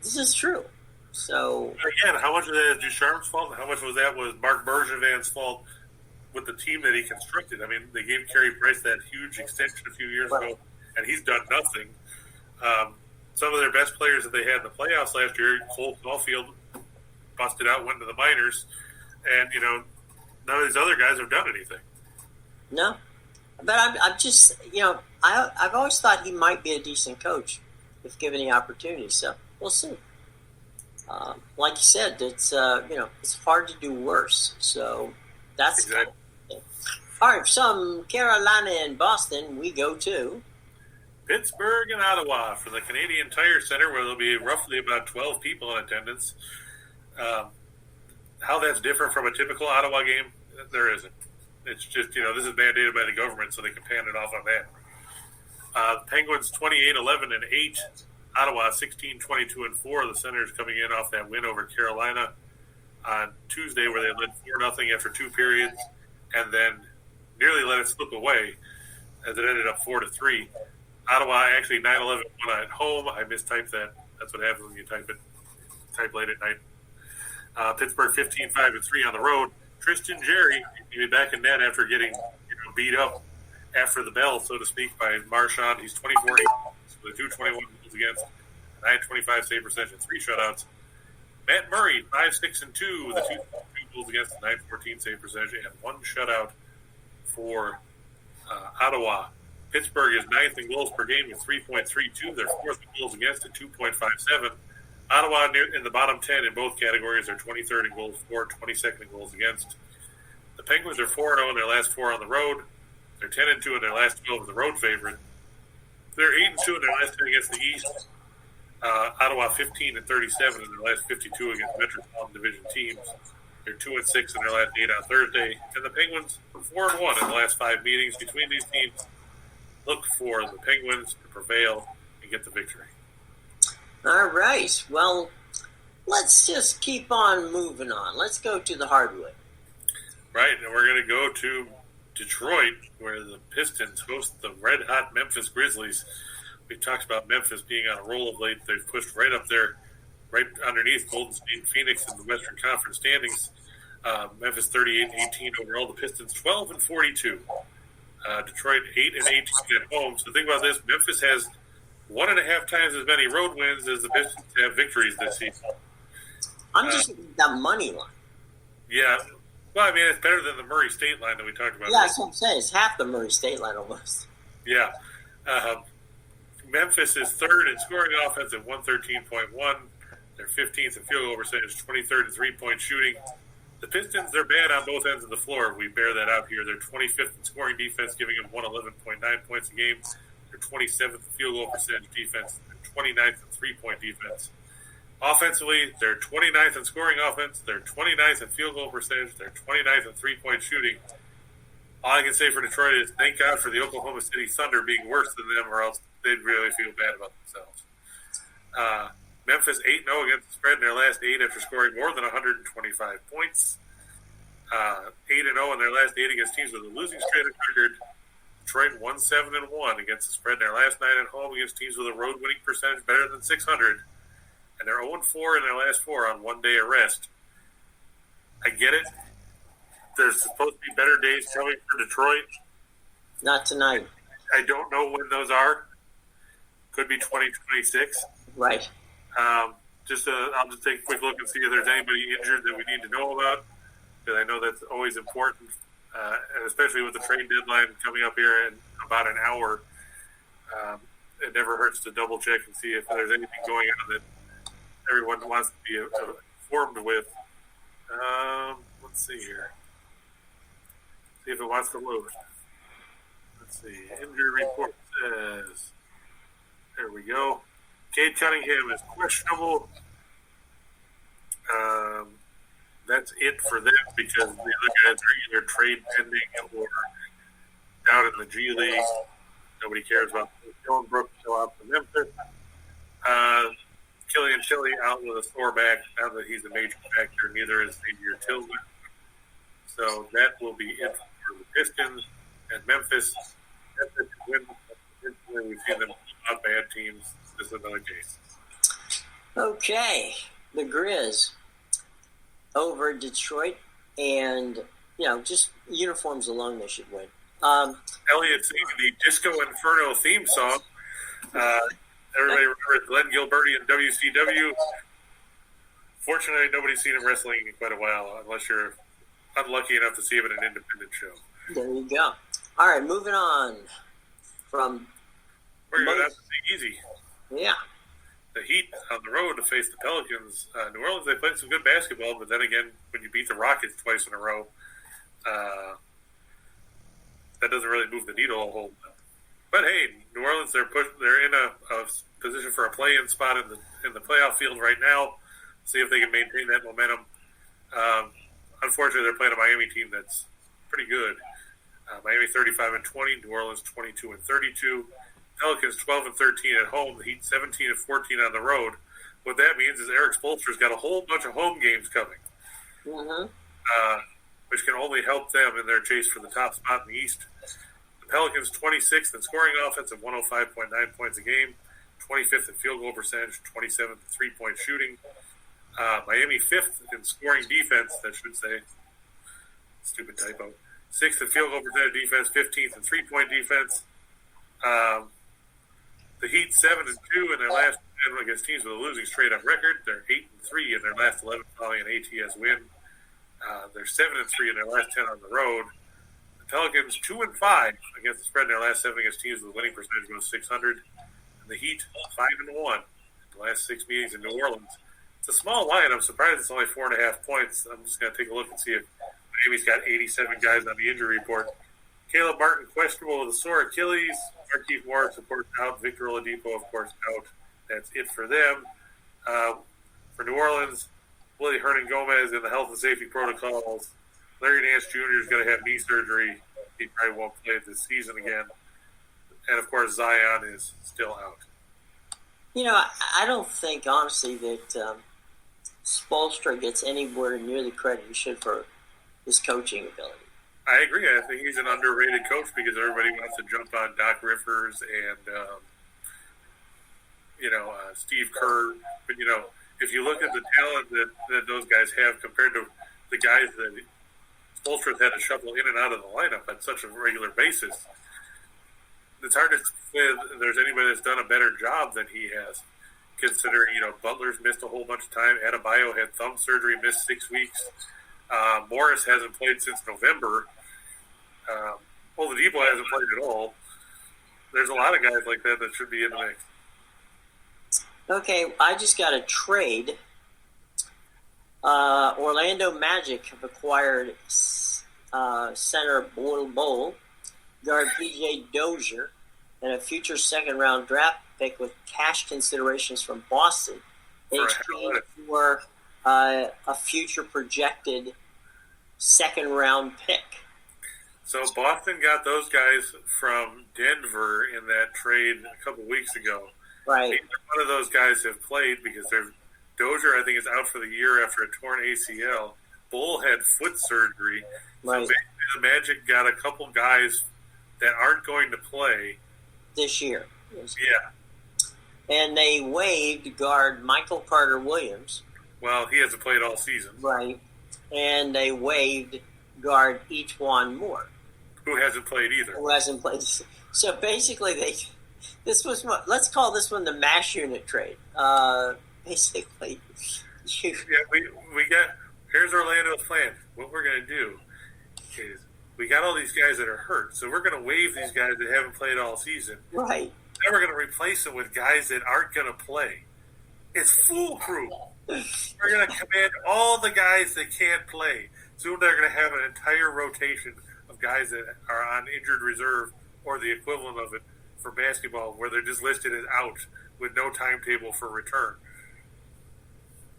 This is true. So again, how much of that is Ducharme's fault? And how much was Marc Bergevin's fault with the team that he constructed? I mean, they gave Carey Price that huge extension a few years ago, and he's done nothing. Some of their best players that they had in the playoffs last year, Cole Caulfield, busted out, went to the minors, and none of these other guys have done anything. No, but I'm just I've always thought he might be a decent coach if given the opportunity. So we'll see. Like you said, it's it's hard to do worse. So that's exactly. All right. From Carolina and Boston, we go to Pittsburgh and Ottawa for the Canadian Tire Center, where there'll be roughly about 12 people in attendance. How that's different from a typical Ottawa game, there isn't. It's just, this is mandated by the government, so they can pan it off on that. Penguins 28-11-8, Ottawa 16-22-4. The Senators coming in off that win over Carolina on Tuesday, where they led 4-0 after two periods, and then nearly let it slip away as it ended up 4-3. Ottawa actually 9-11 won at home. I mistyped that. That's what happens when you type late at night. Pittsburgh 15-5-3 on the road. Tristan Jarry, he'll be back in net after getting beat up after the bell, so to speak, by Marchand. He's 24 with 221 goals against, 925 save percentage, and 3 shutouts. Matt Murray 5-6-2 with 2 goals against, 914 save percentage, and 1 shutout for Ottawa. Pittsburgh is 9th in goals per game with 3.32. They're 4th in goals against at 2.57. Ottawa in the bottom 10 in both categories. They're 23rd in goals for, 22nd in goals against. The Penguins are 4-0 in their last 4 on the road. They're 10-2 in their last 12 as the road favorite. They're 8-2 in their last 10 against the East. Ottawa 15-37 in their last 52 against Metropolitan Division teams. They're 2-6 in their last 8 on Thursday. And the Penguins are 4-1 in the last 5 meetings between these teams. Look for the Penguins to prevail and get the victory. All right. Well, let's just keep on moving on. Let's go to the hardwood. Right, and we're going to go to Detroit, where the Pistons host the red-hot Memphis Grizzlies. We've talked about Memphis being on a roll of late. They've pushed right up there, right underneath Golden State and Phoenix in the Western Conference standings. Memphis 38-18 overall. The Pistons 12-42. Detroit 8-18 at home. So think about this: Memphis has 1.5 times as many road wins as the Pistons have victories this season. I'm just the money line. Yeah, well, I mean, it's better than the Murray State line that we talked about. Yeah, that's what I'm saying. It's half the Murray State line almost. Yeah. Memphis is 3rd in scoring offense at 113.1. They're 15th in field goal percentage, 23rd in three-point shooting. The Pistons, they're bad on both ends of the floor. We bear that out here. They're 25th in scoring defense, giving them 111.9 points a game. They're 27th in field goal percentage defense. They're 29th in three-point defense. Offensively, they're 29th in scoring offense. They're 29th in field goal percentage. They're 29th in three-point shooting. All I can say for Detroit is thank God for the Oklahoma City Thunder being worse than them, or else they'd really feel bad about themselves. Memphis 8-0 against the spread in their last 8 after scoring more than 125 points. 8-0 in their last 8 against teams with a losing streak record. Detroit 1-7-1 against the spread in their last 9 at home against teams with a road winning percentage better than 600. And they're 0-4 in their last 4 on one-day arrest. I get it. There's supposed to be better days coming for Detroit. Not tonight. I don't know when those are. Could be 2026. Right. I'll just take a quick look and see if there's anybody injured that we need to know about, because I know that's always important, and especially with the trade deadline coming up here in about an hour. It never hurts to double check and see if there's anything going on that everyone wants to be informed with. Let's see here. See if it wants to load. Let's see. Injury report says. There we go. Cade Cunningham is questionable. That's it for them because the other guys are either trade pending or out in the G League. Nobody cares about Dylan Brooks still out for Memphis. Killian Tilly out with a sore back. Now that he's a major factor, neither is Xavier Tillman. So that will be it for the Pistons and Memphis. We've seen them not bad teams. This is another case. Okay, the Grizz over Detroit, and just uniforms alone, they should win. Elliot singing the Disco Inferno theme song. Everybody remembers Glenn Gilberti in WCW. Fortunately, nobody's seen him wrestling in quite a while, unless you're unlucky enough to see him in an independent show. There you go. All right, moving on from. We're going to have to take easy. Yeah. The Heat on the road to face the Pelicans. New Orleans, they played some good basketball, but then again, when you beat the Rockets twice in a row, that doesn't really move the needle a whole lot. But hey, New Orleans, they're in a position for a play-in spot in the playoff field right now. See if they can maintain that momentum. Unfortunately, they're playing a Miami team that's pretty good. Miami 35-20, New Orleans 22-32. Pelicans 12-13 at home. The Heat 17-14 on the road. What that means is Eric Spoelstra's got a whole bunch of home games coming, which can only help them in their chase for the top spot in the East. The Pelicans 26th in scoring offense at 105.9 points a game, 25th in field goal percentage, 27th in three-point shooting. Miami 5th in scoring defense, that should say. Stupid typo. 6th in field goal percentage defense, 15th in three-point defense. The Heat 7-2 in their last 10 against teams with a losing straight-up record. They're 8-3 in their last 11 following an ATS win. They're 7-3 in their last 10 on the road. The Pelicans 2-5 against the spread in their last 7 against teams with a winning percentage of 600. And the Heat 5-1 in the last 6 meetings in New Orleans. It's a small line. I'm surprised it's only 4.5 points. I'm just going to take a look and see if Miami's got 87 guys on the injury report. Caleb Martin questionable with a sore Achilles. Markieff Morris, of course, out. Victor Oladipo, of course, out. That's it for them. For New Orleans, Willie Hernan-Gomez in the health and safety protocols. Larry Nance Jr. is going to have knee surgery. He probably won't play this season again. And, of course, Zion is still out. I don't think, honestly, that Spoelstra gets anywhere near the credit he should for his coaching ability. I agree. I think he's an underrated coach because everybody wants to jump on Doc Rivers and, Steve Kerr. But, if you look at the talent that those guys have compared to the guys that Spoelstra's had to shuffle in and out of the lineup on such a regular basis, it's hard to say there's anybody that's done a better job than he has, considering, Butler's missed a whole bunch of time. Adebayo had thumb surgery, missed 6 weeks. Morris hasn't played since November. Oladipo hasn't played at all. There's a lot of guys like that should be in the mix. Okay, I just got a trade. Orlando Magic have acquired center Bol, guard PJ Dozier, and a future second-round draft pick with cash considerations from Boston in exchange for a future projected second-round pick. So Boston got those guys from Denver in that trade a couple weeks ago. Right. Neither one of those guys have played because Dozier, I think, is out for the year after a torn ACL. Bull had foot surgery. Right. So basically the Magic got a couple guys that aren't going to play this year. Yeah. And they waived guard Michael Carter-Williams. Well, he hasn't played all season. Right. And they waived guard Etuan Moore. Who hasn't played either. Who hasn't played. So basically, let's call this one the MASH unit trade. Basically. Here's Orlando's plan. What we're going to do is we got all these guys that are hurt, so we're going to waive these guys that haven't played all season. Right. Then we're going to replace them with guys that aren't going to play. It's foolproof. We're going to command all the guys that can't play. Soon they're going to have an entire rotation of guys that are on injured reserve or the equivalent of it for basketball, where they're just listed as out with no timetable for return.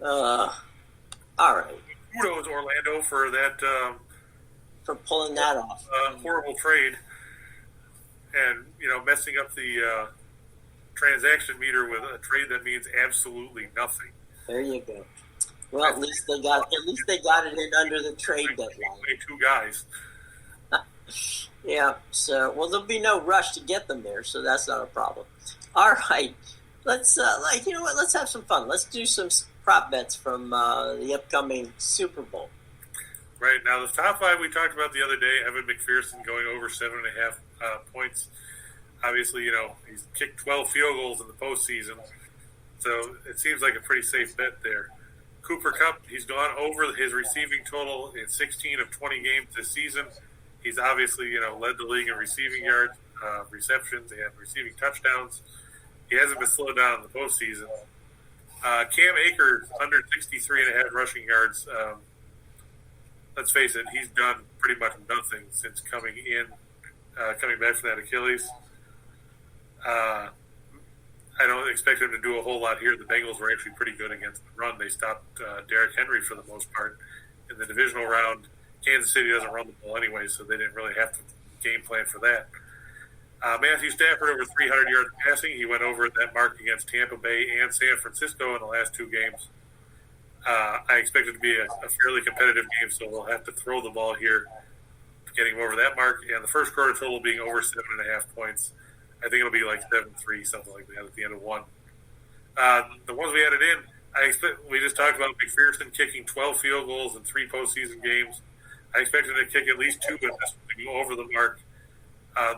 All right. Kudos, Orlando, for that for pulling that off. Horrible trade, and messing up the transaction meter with a trade that means absolutely nothing. There you go. Well, at least they got it in under the trade deadline. 22 guys. Yeah. So, well, there'll be no rush to get them there, so that's not a problem. All right. Let's Let's have some fun. Let's do some prop bets from the upcoming Super Bowl. Right. Now, the top five we talked about the other day, Evan McPherson going over 7.5 points. Obviously, he's kicked 12 field goals in the postseason, so it seems like a pretty safe bet there. Cooper Kupp, he's gone over his receiving total in 16 of 20 games this season. He's obviously, led the league in receiving yards, receptions, and receiving touchdowns. He hasn't been slowed down in the postseason. Cam Akers, under 63.5 rushing yards. Let's face it, he's done pretty much nothing since coming back from that Achilles. I don't expect him to do a whole lot here. The Bengals were actually pretty good against the run. They stopped Derrick Henry for the most part in the divisional round. Kansas City doesn't run the ball anyway, so they didn't really have to game plan for that. Matthew Stafford over 300 yards passing. He went over that mark against Tampa Bay and San Francisco in the last two games. I expect it to be a fairly competitive game, so we'll have to throw the ball here, getting over that mark. And the first quarter total being over 7.5 points. I think it'll be like 7-3, something like that at the end of one. The ones we added in, we just talked about McPherson kicking 12 field goals in 3 postseason games. I expect him to kick at least 2, but this will go over the mark.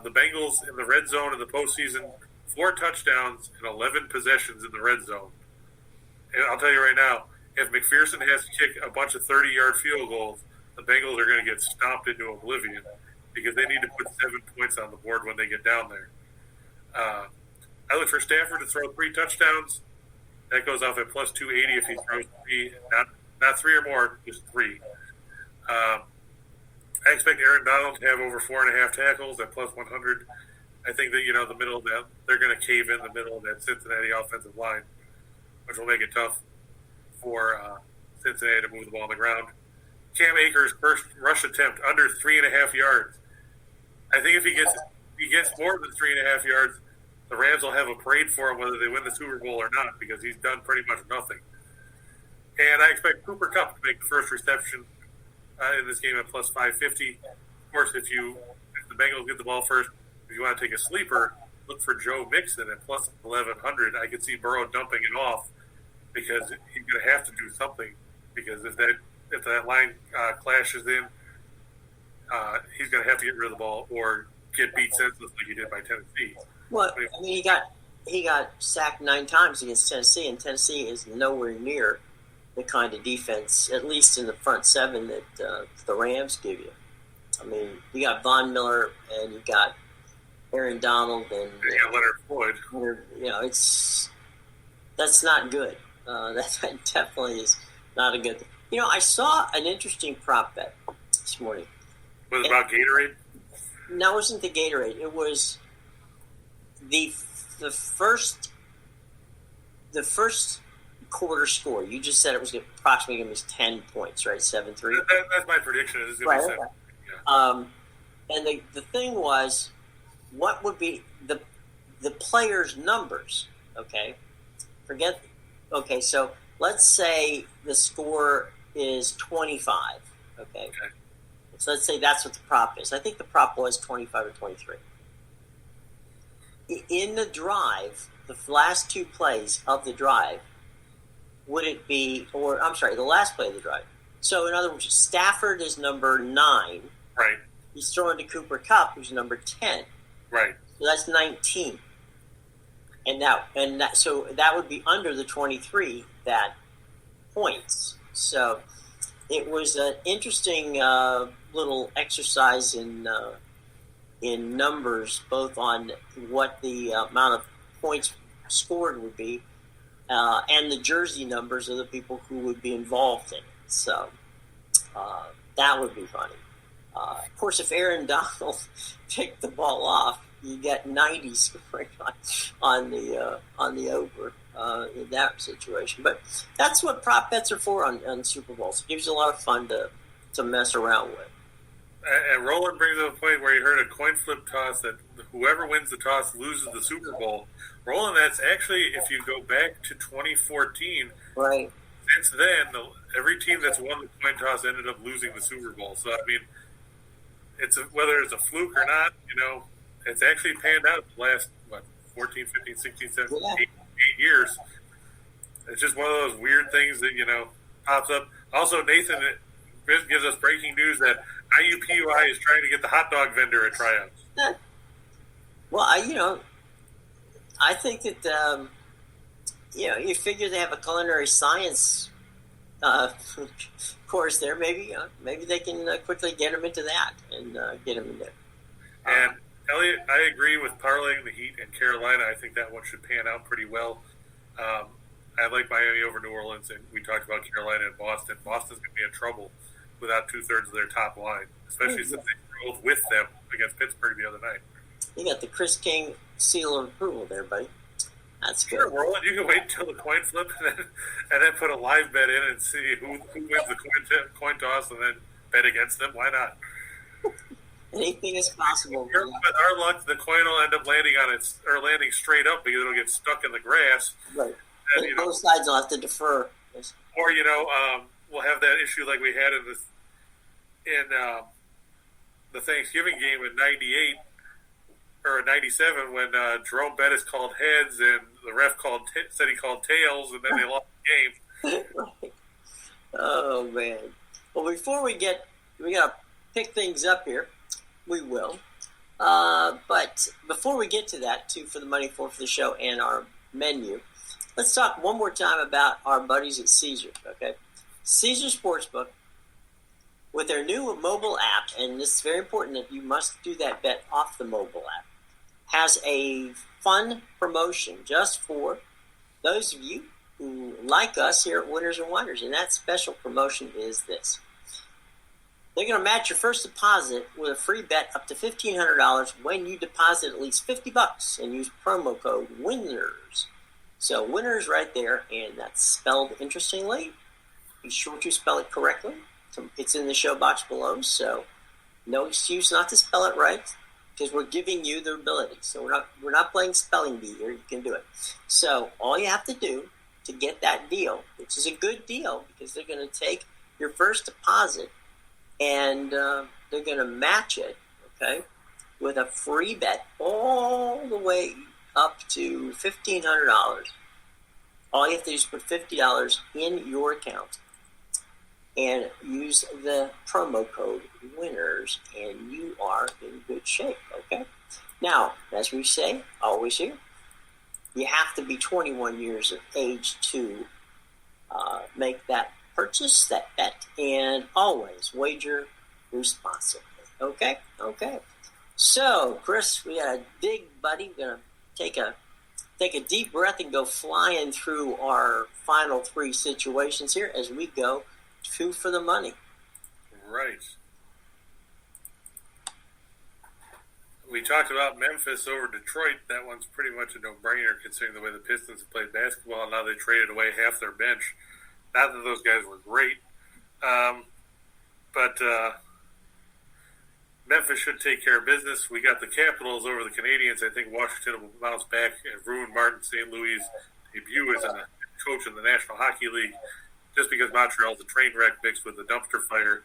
The Bengals in the red zone in the postseason, 4 touchdowns and 11 possessions in the red zone. And I'll tell you right now, if McPherson has to kick a bunch of 30-yard field goals, the Bengals are going to get stomped into oblivion because they need to put 7 points on the board when they get down there. I look for Stafford to throw 3 touchdowns. That goes off at plus 280 if he throws 3, not 3 or more, just 3. I expect Aaron Donald to have over 4.5 tackles at plus 100. I think that, the middle of that, they're going to cave in the middle of that Cincinnati offensive line, which will make it tough for Cincinnati to move the ball on the ground. Cam Akers' first rush attempt under 3.5 yards. I think if he gets more than 3.5 yards, the Rams will have a parade for him whether they win the Super Bowl or not, because he's done pretty much nothing. And I expect Cooper Kupp to make the first reception in this game at plus 550. Of course, if the Bengals get the ball first, if you want to take a sleeper, look for Joe Mixon at plus 1,100. I could see Burrow dumping it off because he's going to have to do something. Because if that line clashes in, he's going to have to get rid of the ball or get beat senseless like he did by Tennessee. Well, I mean, he got sacked 9 times against Tennessee, and Tennessee is nowhere near the kind of defense, at least in the front 7, that the Rams give you. I mean, you got Von Miller and you got Aaron Donald and Leonard Floyd. That's not good. That definitely is not a good thing. I saw an interesting prop bet this morning. Was it about Gatorade? No, it wasn't the Gatorade. It was the first quarter score. You just said it was approximately going to be 10 points, right? 7-3. That's my prediction. It's going to be 7. Okay. Yeah. And the thing was, what would be the players' numbers? Okay, Okay, so let's say the score is 25. Okay. So let's say that's what the prop is. I think the prop was 25 or 23. In the drive, the last 2 plays of the drive, would it be, the last play of the drive. So in other words, Stafford is number 9. Right. He's throwing to Cooper Kupp, who's number 10. Right. So that's 19. So that would be under the 23 that points. So it was an interesting little exercise in numbers, both on what the amount of points scored would be, and the jersey numbers of the people who would be involved in it. So that would be funny. Of course, if Aaron Donald picked the ball off, you get 90 scoring on the over in that situation. But that's what prop bets are for on Super Bowls. It gives you a lot of fun to mess around with. And Roland brings up a point where he heard a coin flip toss that whoever wins the toss loses the Super Bowl. Roland, that's actually, if you go back to 2014, right? Since then, every team that's won the coin toss ended up losing the Super Bowl. So, I mean, whether it's a fluke or not, it's actually panned out the last, 14, 15, 16, 17, 8 years. It's just one of those weird things that, pops up. Also, Nathan gives us breaking news that IUPUI is trying to get the hot dog vendor at tryouts. Well, I think that, you figure they have a culinary science course there. Maybe they can quickly get them into that and get them in there. And Elliot, I agree with parlaying the Heat and Carolina. I think that one should pan out pretty well. I like Miami over New Orleans, and we talked about Carolina and Boston. Boston's going to be in trouble without 2/3 of their top line, especially since they rolled with them against Pittsburgh the other night. You got the Chris King seal of approval there, buddy. That's good. Sure, Roland, you can wait until the coin flip and then put a live bet in and see who wins the coin toss and then bet against them. Why not? Anything is possible. With our luck, the coin will end up landing straight up because it'll get stuck in the grass. Right. And both sides will have to defer. Or we'll have that issue like we had in the Thanksgiving game in '98 or '97 when Jerome Bettis called heads and the ref said he called tails, and then they lost the game. Right. Oh man. Well, before we gotta pick things up here. We will. But before we get to that, too, for the money for the show and our menu, let's talk one more time about our buddies at Caesars, okay? Caesars Sportsbook, with their new mobile app, and this is very important that you must do that bet off the mobile app, has a fun promotion just for those of you who like us here at Winners and Wonders, and that special promotion is this. They're going to match your first deposit with a free bet up to $1,500 when you deposit at least $50 and use promo code WINNERS. So WINNERS right there, and that's spelled interestingly. Be sure to spell it correctly. It's in the show box below, so no excuse not to spell it right because we're giving you the ability. So we're not playing spelling bee here. You can do it. So all you have to do to get that deal, which is a good deal because they're going to take your first deposit and they're going to match it, okay, with a free bet all the way up to $1,500. All you have to do is put $50 in your account and use the promo code WINNERS, and you are in good shape, okay? Now, as we say, always here, you have to be 21 years of age to make that purchase, that bet, and always wager responsibly. Okay? So, Chris, we got a dig, buddy. We're going to take a deep breath and go flying through our final three situations here as we go two for the money. Right. We talked about Memphis over Detroit. That one's pretty much a no-brainer considering the way the Pistons have played basketball, and now they traded away half their bench. Not that those guys were great, but Memphis should take care of business. We got the Capitals over the Canadians. I think Washington will bounce back and ruin Martin St. Louis' debut as a coach in the National Hockey League just because Montreal's a train wreck mixed with a dumpster fire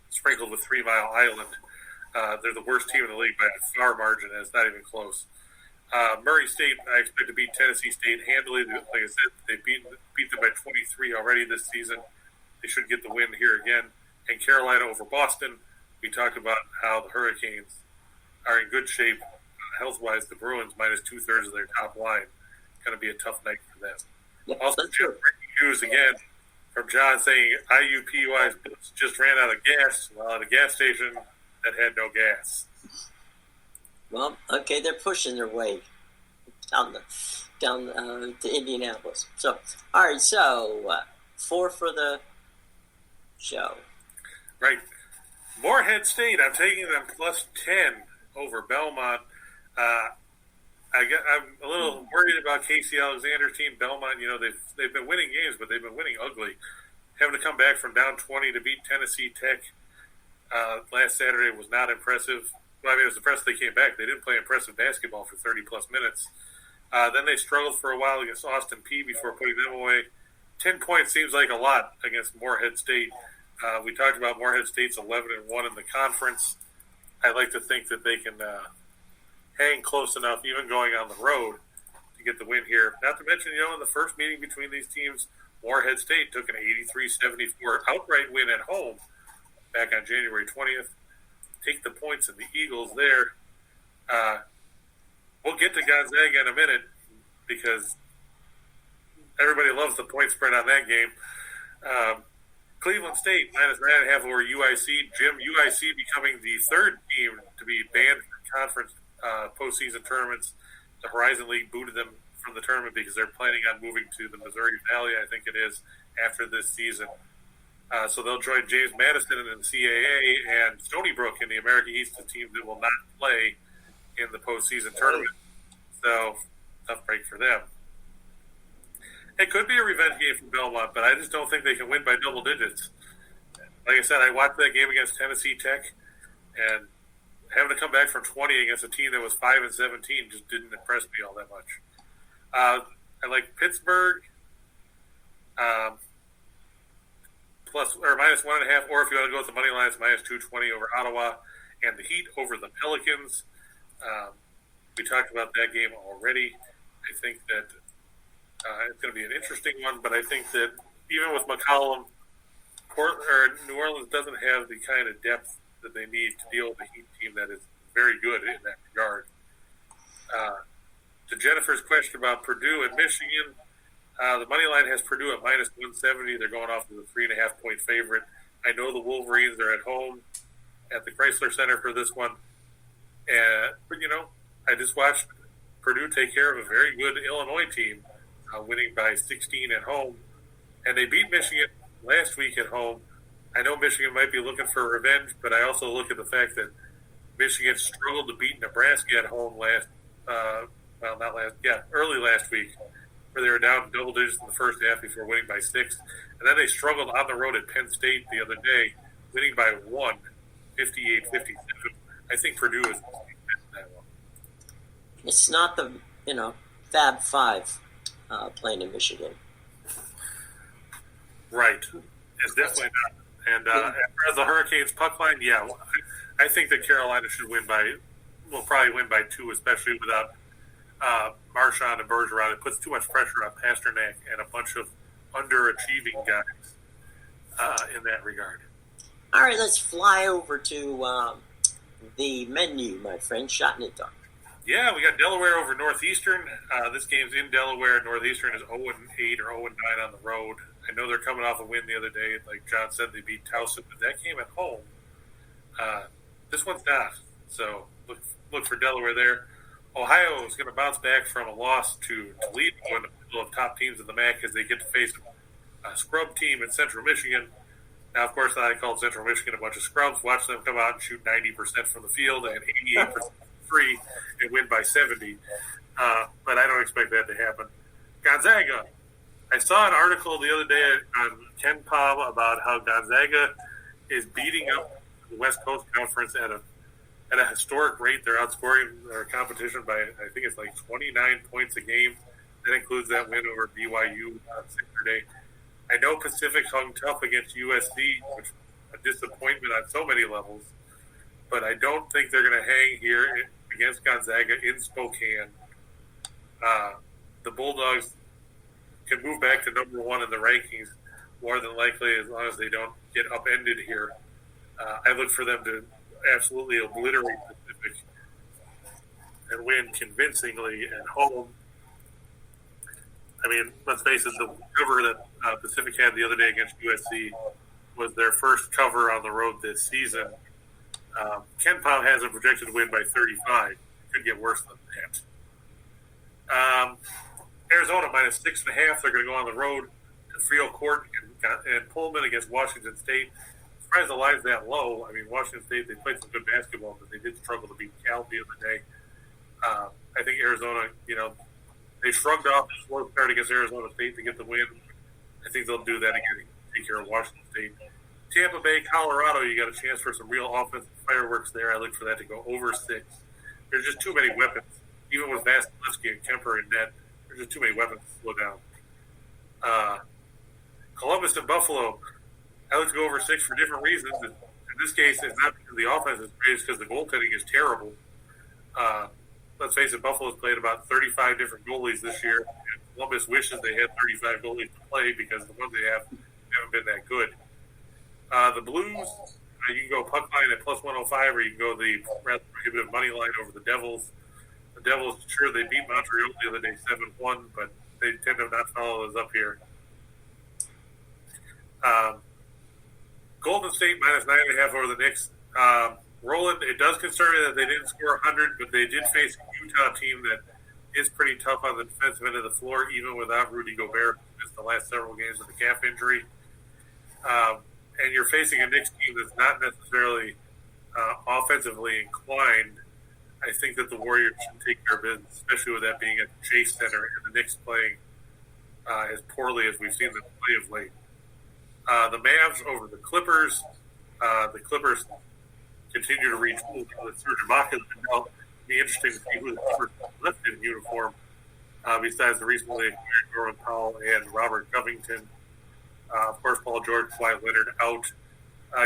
sprinkled with 3 Mile Island. They're the worst team in the league by a far margin, and it's not even close. Murray State, I expect to beat Tennessee State handily. Like I said, they beat them by 23 already this season. They should get the win here again. And Carolina over Boston. We talked about how the Hurricanes are in good shape health-wise. The Bruins minus 2/3 of their top line. Going to be a tough night for them. Yeah, also, breaking news again from John saying IUPUI's just ran out of gas while at a gas station that had no gas. Well, okay, they're pushing their weight. down to Indianapolis. So, all right. So 4 for the show. Right. Morehead State. I'm taking them +10 over Belmont. I'm a little worried about Casey Alexander's team. Belmont, they've been winning games, but they've been winning ugly. Having to come back from down 20 to beat Tennessee Tech last Saturday was not impressive. Well, I mean, it was impressive they came back. They didn't play impressive basketball for 30-plus minutes. Then they struggled for a while against Austin Peay before putting them away. 10 points seems like a lot against Morehead State. We talked about Morehead State's 11-1 in the conference. I like to think that they can hang close enough, even going on the road, to get the win here. Not to mention, in the first meeting between these teams, Morehead State took an 83-74 outright win at home back on January 20th. Take the points and the Eagles there. We'll get to Gonzaga in a minute because everybody loves the point spread on that game. Cleveland State -9.5 over UIC. Jim, UIC becoming the third team to be banned from conference postseason tournaments. The Horizon League booted them from the tournament because they're planning on moving to the Missouri Valley, I think it is, after this season. So they'll join James Madison in the CAA and Stony Brook in the America East, the teams that will not play in the postseason tournament. So, tough break for them. It could be a revenge game for Belmont, but I just don't think they can win by double digits. Like I said, I watched that game against Tennessee Tech, and having to come back from 20 against a team that was 5-17 just didn't impress me all that much. I like Pittsburgh -1.5, or if you want to go with the money line, it's -220 over Ottawa, and the Heat over the Pelicans. We talked about that game already. I think that it's going to be an interesting one, but I think that even with McCollum, New Orleans doesn't have the kind of depth that they need to deal with a Heat team that is very good in that regard. To Jennifer's question about Purdue and Michigan, the money line has Purdue at -170. They're going off as a 3.5-point favorite. I know the Wolverines are at home at the Chrysler Center for this one. But, I just watched Purdue take care of a very good Illinois team, winning by 16 at home. And they beat Michigan last week at home. I know Michigan might be looking for revenge, but I also look at the fact that Michigan struggled to beat Nebraska at home early last week, where they were down double digits in the first half before winning by 6. And then they struggled on the road at Penn State the other day, winning by 1, 58-57. I think Purdue is that one. It's not the, Fab Five playing in Michigan. Right. It's definitely not. And as far as the Hurricanes puck line, I think that Carolina will probably win by 2, especially without Marchand and Bergeron. It puts too much pressure on Pasternak and a bunch of underachieving guys in that regard. All right, let's fly over to the menu, my friend. Shot in it dark. Yeah, we got Delaware over Northeastern. This game's in Delaware. Northeastern is 0-8 or 0-9 on the road. I know they're coming off a win the other day. Like John said, they beat Towson, but that came at home. This one's not. So look for Delaware there. Ohio is going to bounce back from a loss to Toledo in the middle of top teams in the MAC as they get to face a scrub team in Central Michigan. Now, of course, I called Central Michigan a bunch of scrubs. Watch them come out and shoot 90% from the field and 88% free and win by 70. But I don't expect that to happen. Gonzaga. I saw an article the other day on Ken Palm about how Gonzaga is beating up the West Coast Conference at a historic rate. They're outscoring their competition by, I think it's like 29 points a game. That includes that win over BYU on Saturday. I know Pacific hung tough against USC, which is a disappointment on so many levels. But I don't think they're going to hang here against Gonzaga in Spokane. The Bulldogs can move back to number 1 in the rankings more than likely as long as they don't get upended here. I look for them to absolutely obliterate Pacific and win convincingly at home. I mean, let's face it, the cover that Pacific had the other day against USC was their first cover on the road this season. Ken Palm has a projected win by 35. Could get worse than that. Arizona minus 6.5. They're going to go on the road to Frio Court and Pullman against Washington State. Surprised the line's that low. I mean, Washington State, they played some good basketball, but they did struggle to beat Cal the other day. I think Arizona, they shrugged off the slow start against Arizona State to get the win. I think they'll do that again, take care of Washington State. Tampa Bay, Colorado, you got a chance for some real offensive fireworks there. I look for that to go over 6. There's just too many weapons. Even with Vasilevsky and Kemper in net, there's just too many weapons to slow down. Columbus and Buffalo, I look to go over 6 for different reasons. In this case, it's not because the offense is great, it's because the goaltending is terrible. Let's face it, Buffalo's played about 35 different goalies this year, and Columbus wishes they had 35 goalies to play because the ones they have haven't been that good. The Blues, you can go puck line at plus 105, or you can go the rather prohibitive money line over the Devils. The Devils, sure, they beat Montreal the other day 7-1, but they tend to not follow those up here. Golden State minus 9.5 over the Knicks. Roland, it does concern me that they didn't score 100, but they did face a Utah team that is pretty tough on the defensive end of the floor, even without Rudy Gobert, who missed the last several games with a calf injury. And you're facing a Knicks team that's not necessarily offensively inclined. I think that the Warriors should take care of business, especially with that being at the Chase Center and the Knicks playing as poorly as we've seen them play of late. The Mavs over the Clippers. The Clippers continue to reach with Serge Ibaka. It'll be interesting to see who the Clippers left in uniform, besides the recently acquired Norman Powell and Robert Covington. Of course, Paul George, Kawhi Leonard out.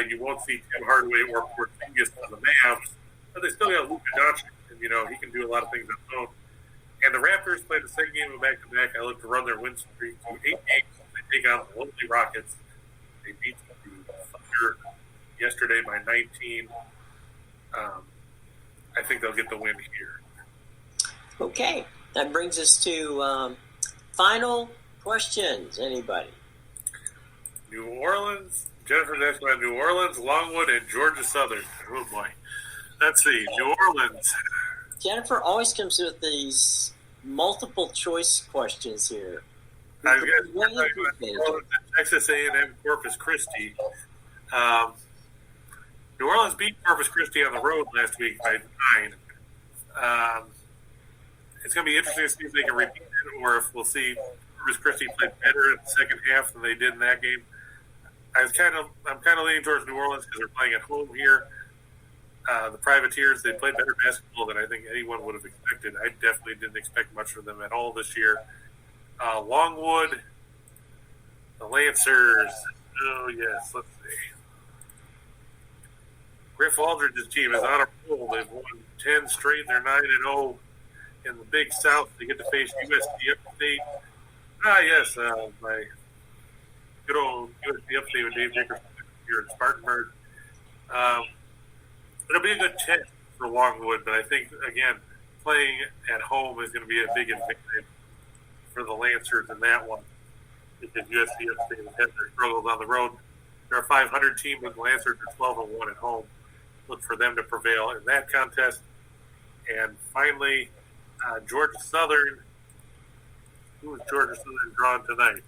You won't see Tim Hardaway or Porzingis on the Mavs, but they still got Luka Doncic, and he can do a lot of things on his own. And the Raptors played the second game of back-to-back. I look to run their win streak to 8 games. They take on the Lonely Rockets. They beat the Thunder yesterday by 19. I think they'll get the win here. Okay, that brings us to final questions. Anybody? New Orleans. Jennifer's asking about New Orleans, Longwood, and Georgia Southern. Oh boy. Let's see. New Orleans. Jennifer always comes with these multiple choice questions here. I've got Texas A&M Corpus Christi. New Orleans beat Corpus Christi on the road last week by 9. It's going to be interesting to see if they can repeat it, or if we'll see Corpus Christi play better in the second half than they did in that game. I'm kind of leaning towards New Orleans because they're playing at home here. The Privateers, they played better basketball than I think anyone would have expected. I definitely didn't expect much from them at all this year. Longwood, the Lancers. Oh, yes, let's see. Griff Aldridge's team is on a roll. They've won 10 straight. They're 9-0 in the Big South. They get to face USC Upstate. Yes, my good old USC Upstate with Dave Dickerson here in Spartanburg. It'll be a good test for Longwood, but I think, again, playing at home is going to be a big advantage for the Lancers in that one, because USC Upstate has had their struggles on the road. They're a 500 team, but the Lancers are 12-1 at home. Look for them to prevail in that contest. And finally, Georgia Southern. Who is Georgia Southern drawn tonight?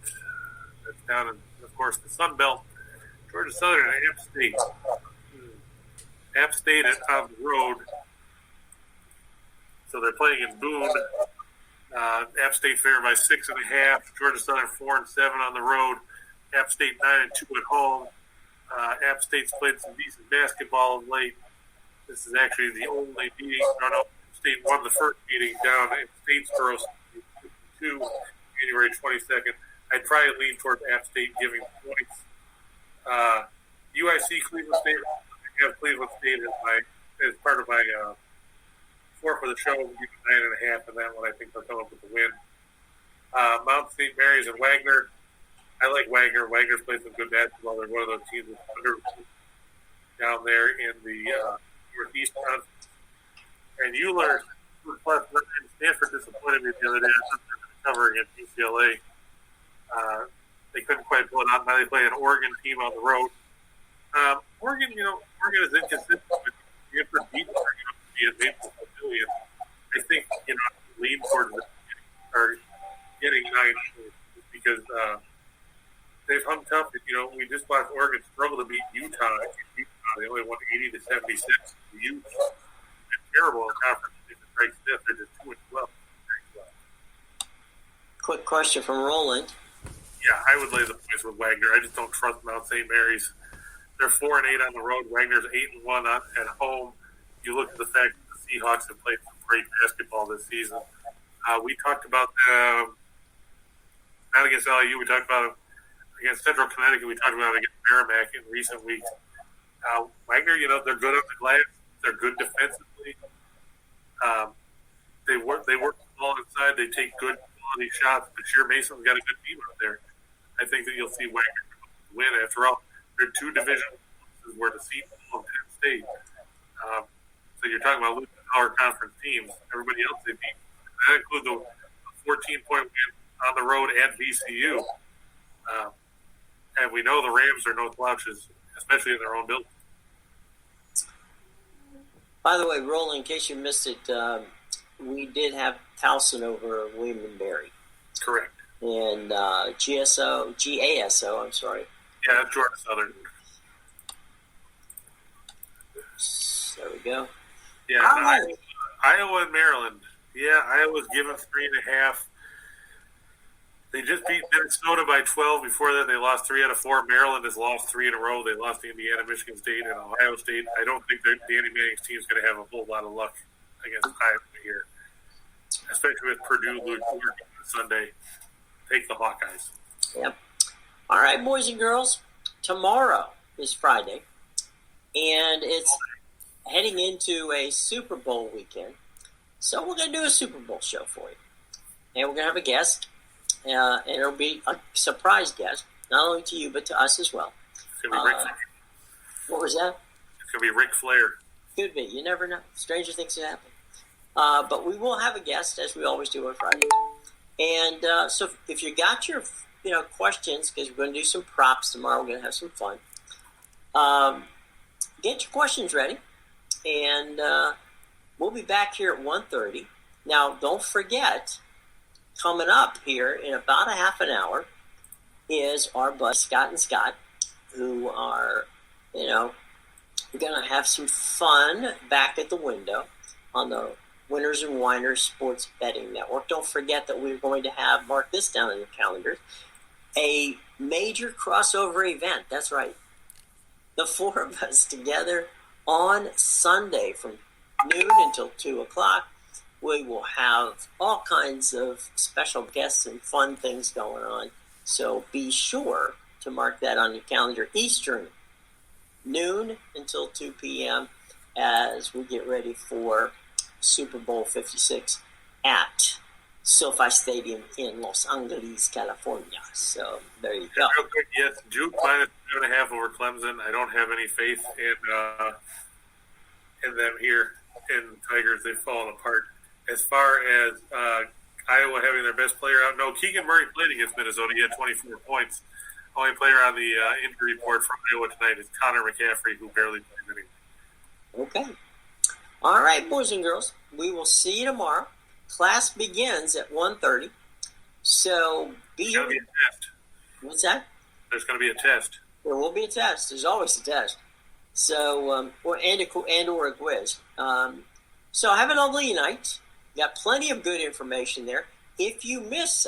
That's down in, of course, the Sun Belt. Georgia Southern and App State. App State is on the road. So they're playing in Boone. App State fair by 6.5. Georgia Southern 4-7 on the road. App State 9-2 at home. App State's played some decent basketball of late. This is actually the only meeting. App State won the first meeting down in Statesboro, 2, January 22nd. I'd probably lean towards App State giving points. UIC Cleveland State. I have Cleveland State as part of my score for the show. We'll give it 9.5 in that one. I think they'll come up with the win. Mount St. Mary's and Wagner. I like Wagner. Wagner's played some good basketball. They're one of those teams that's under down there in the Northeast Conference. And Euler, plus Stanford disappointed me the other day. I thought they were going to cover against UCLA. They couldn't quite pull it out. Now they play an Oregon team on the road. Oregon is inconsistent. But Stanford beat Oregon to be a Maple Pavilion. I think, lean towards we just watched Oregon struggle to beat Utah. They only won 80-76. The Utes are terrible in conference. They're just 2-12. Quick question from Roland. Yeah, I would lay the points with Wagner. I just don't trust Mount St. Mary's. They're 4-8 on the road. Wagner's 8-1 at home. You look at the fact that the Seahawks have played some great basketball this season. We talked about not against LIU. We talked about against Central Connecticut. We talked about against Merrimack in recent weeks. Wagner, they're good on the glass. They're good defensively. They work the ball inside. They take good quality shots. But Sheer Mason's got a good team out there. I think that you'll see Wagner win. After all, they're two division where the seat in Penn State. So you're talking about losing our conference teams. Everybody else they beat. That includes a 14-point win on the road at VCU. And we know the Rams are no slouches, especially in their own building. By the way, Roland, in case you missed it, we did have Towson over William and Barry. Correct. And GASO, I'm sorry. Yeah, that's Georgia Southern. There we go. Yeah, Iowa and Maryland. Yeah, Iowa's given 3.5. They just beat Minnesota by 12. Before that, they lost 3 out of 4. Maryland has lost 3 in a row. They lost to Indiana, Michigan State, and Ohio State. I don't think that Danny Manning's team is going to have a whole lot of luck against Iowa here, especially with Purdue losing Sunday. Take the Hawkeyes. Yep. All right, boys and girls. Tomorrow is Friday, and it's heading into a Super Bowl weekend. So we're going to do a Super Bowl show for you. And we're going to have a guest. And it'll be a surprise guest, not only to you, but to us as well. It's going to be Ric Flair. What was that? It's going to be Ric Flair. Could be. You never know. Stranger things can happen. But we will have a guest, as we always do on Friday. And so if you got your questions, because we're going to do some props tomorrow, we're going to have some fun. Get your questions ready. And we'll be back here at 1:30. Now, don't forget, coming up here in about a half an hour is our buddy Scott and Scott, who are, going to have some fun back at the window on the Winners and Winers Sports Betting Network. Don't forget that we're going to have, mark this down on your calendars, a major crossover event. That's right. The four of us together on Sunday from noon until 2 o'clock. We will have all kinds of special guests and fun things going on. So be sure to mark that on your calendar. Eastern, noon until 2 p.m. as we get ready for Super Bowl 56 at SoFi Stadium in Los Angeles, California. So there you go. Real quick, yes, Duke minus 2.5 over Clemson. I don't have any faith in them here in Tigers. They've fallen apart. As far as Iowa having their best player out, no, Keegan Murray played against Minnesota. He had 24 points. Only player on the injury report from Iowa tonight is Connor McCaffrey, who barely played anymore. Okay. All right, boys and girls. We will see you tomorrow. Class begins at 1:30. So be here. There's going to be a test. What's that? There's going to be a test. There will be a test. There's always a test. So, or a quiz. So have a lovely night. Got plenty of good information there. If you miss,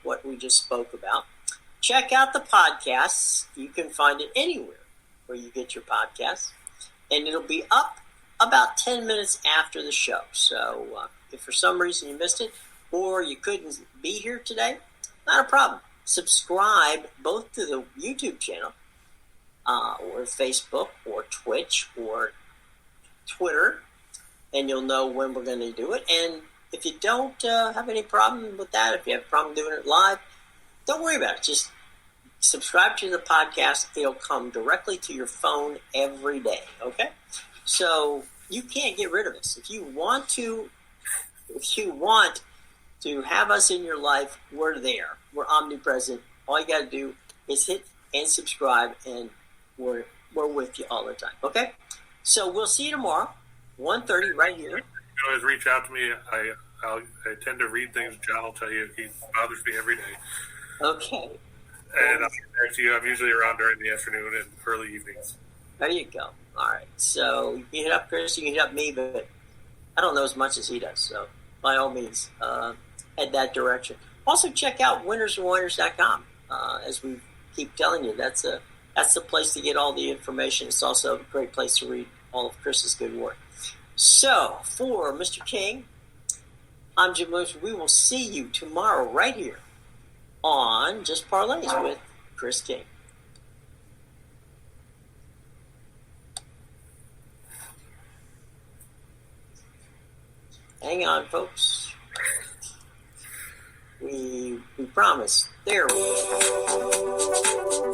what we just spoke about, check out the podcasts. You can find it anywhere where you get your podcasts. And it'll be up about 10 minutes after the show. So if for some reason you missed it or you couldn't be here today, not a problem. Subscribe both to the YouTube channel or Facebook or Twitch or Twitter, and you'll know when we're going to do it. And if you don't have any problem with that, if you have a problem doing it live, don't worry about it. Just subscribe to the podcast. It'll come directly to your phone every day, okay? So you can't get rid of us. If you want to have us in your life, we're there. We're omnipresent. All you got to do is hit and subscribe, and we're with you all the time, okay? So we'll see you tomorrow. 1:30 right here. You can always reach out to me. I tend to read things John will tell you. He bothers me every day. Okay. And I'll get back to you. I'm usually around during the afternoon and early evenings. There you go. All right. So you can hit up Chris, you can hit up me, but I don't know as much as he does. So by all means, head that direction. Also, check out winnersandwiners.com. As we keep telling you, that's the place to get all the information. It's also a great place to read all of Chris's good work. So, for Mr. King, I'm Jim Williams. We will see you tomorrow right here on Just Parlays with Chris King. Hang on, folks. We promise. There we go.